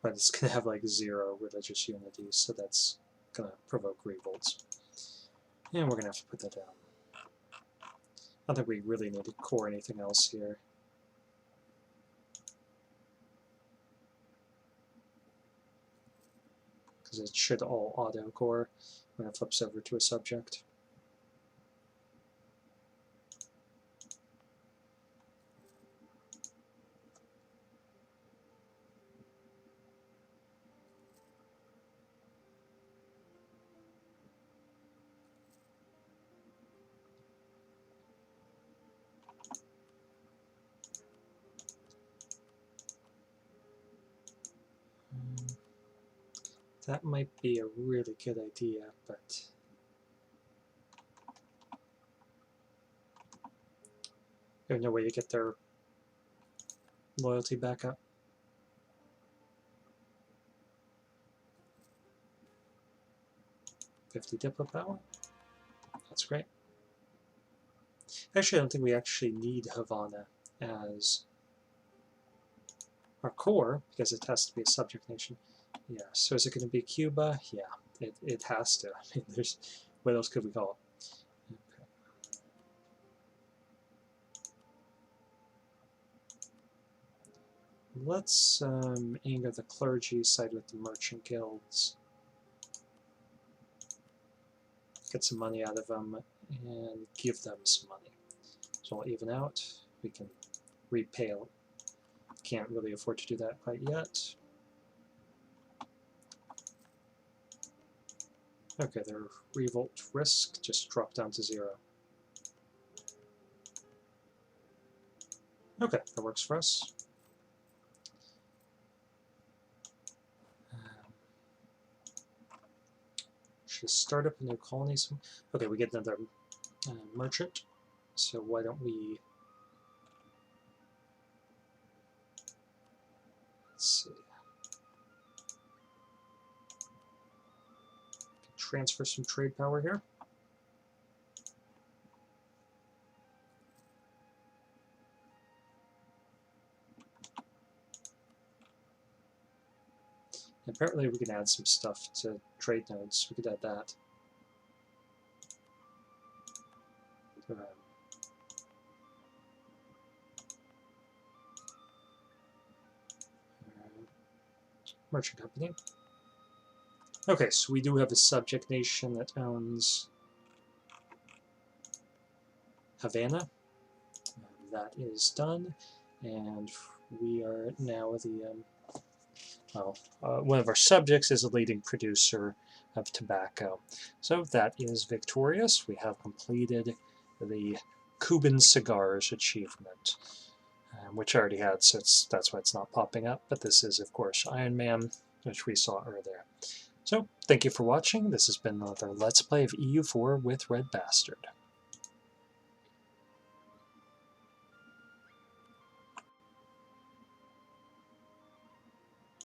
but it's gonna have like 0 religious unity, so that's gonna provoke revolts. And we're gonna have to put that down. I don't think we really need to core anything else here. Because it should all auto-core when it flips over to a subject. That might be a really good idea, but there's no way to get their loyalty back up. $50 Diplo power. That's great. Actually, I don't think we actually need Havana as our core, because it has to be a subject nation. Yeah, so is it going to be Cuba? Yeah, it has to. I mean, there's, what else could we call it? Okay. Let's anger the clergy, side with the merchant guilds, get some money out of them, and give them some money. So we'll even out. We can repay. Can't really afford to do that quite yet. Okay, their revolt risk just dropped down to 0. Okay, that works for us. Should start up a new colony. Okay, we get another merchant. So why don't we... Let's see. Transfer some trade power here. Apparently we can add some stuff to trade nodes. We could add that. Merchant company. Okay, so we do have a subject nation that owns Havana. That is done, and we are now the one of our subjects is a leading producer of tobacco. So that is victorious. We have completed the Kuban Cigars achievement, which I already had, so that's why it's not popping up. But this is, of course, Iron Man, which we saw earlier. So thank you for watching. This has been another Let's Play of EU4 with RedBstrd.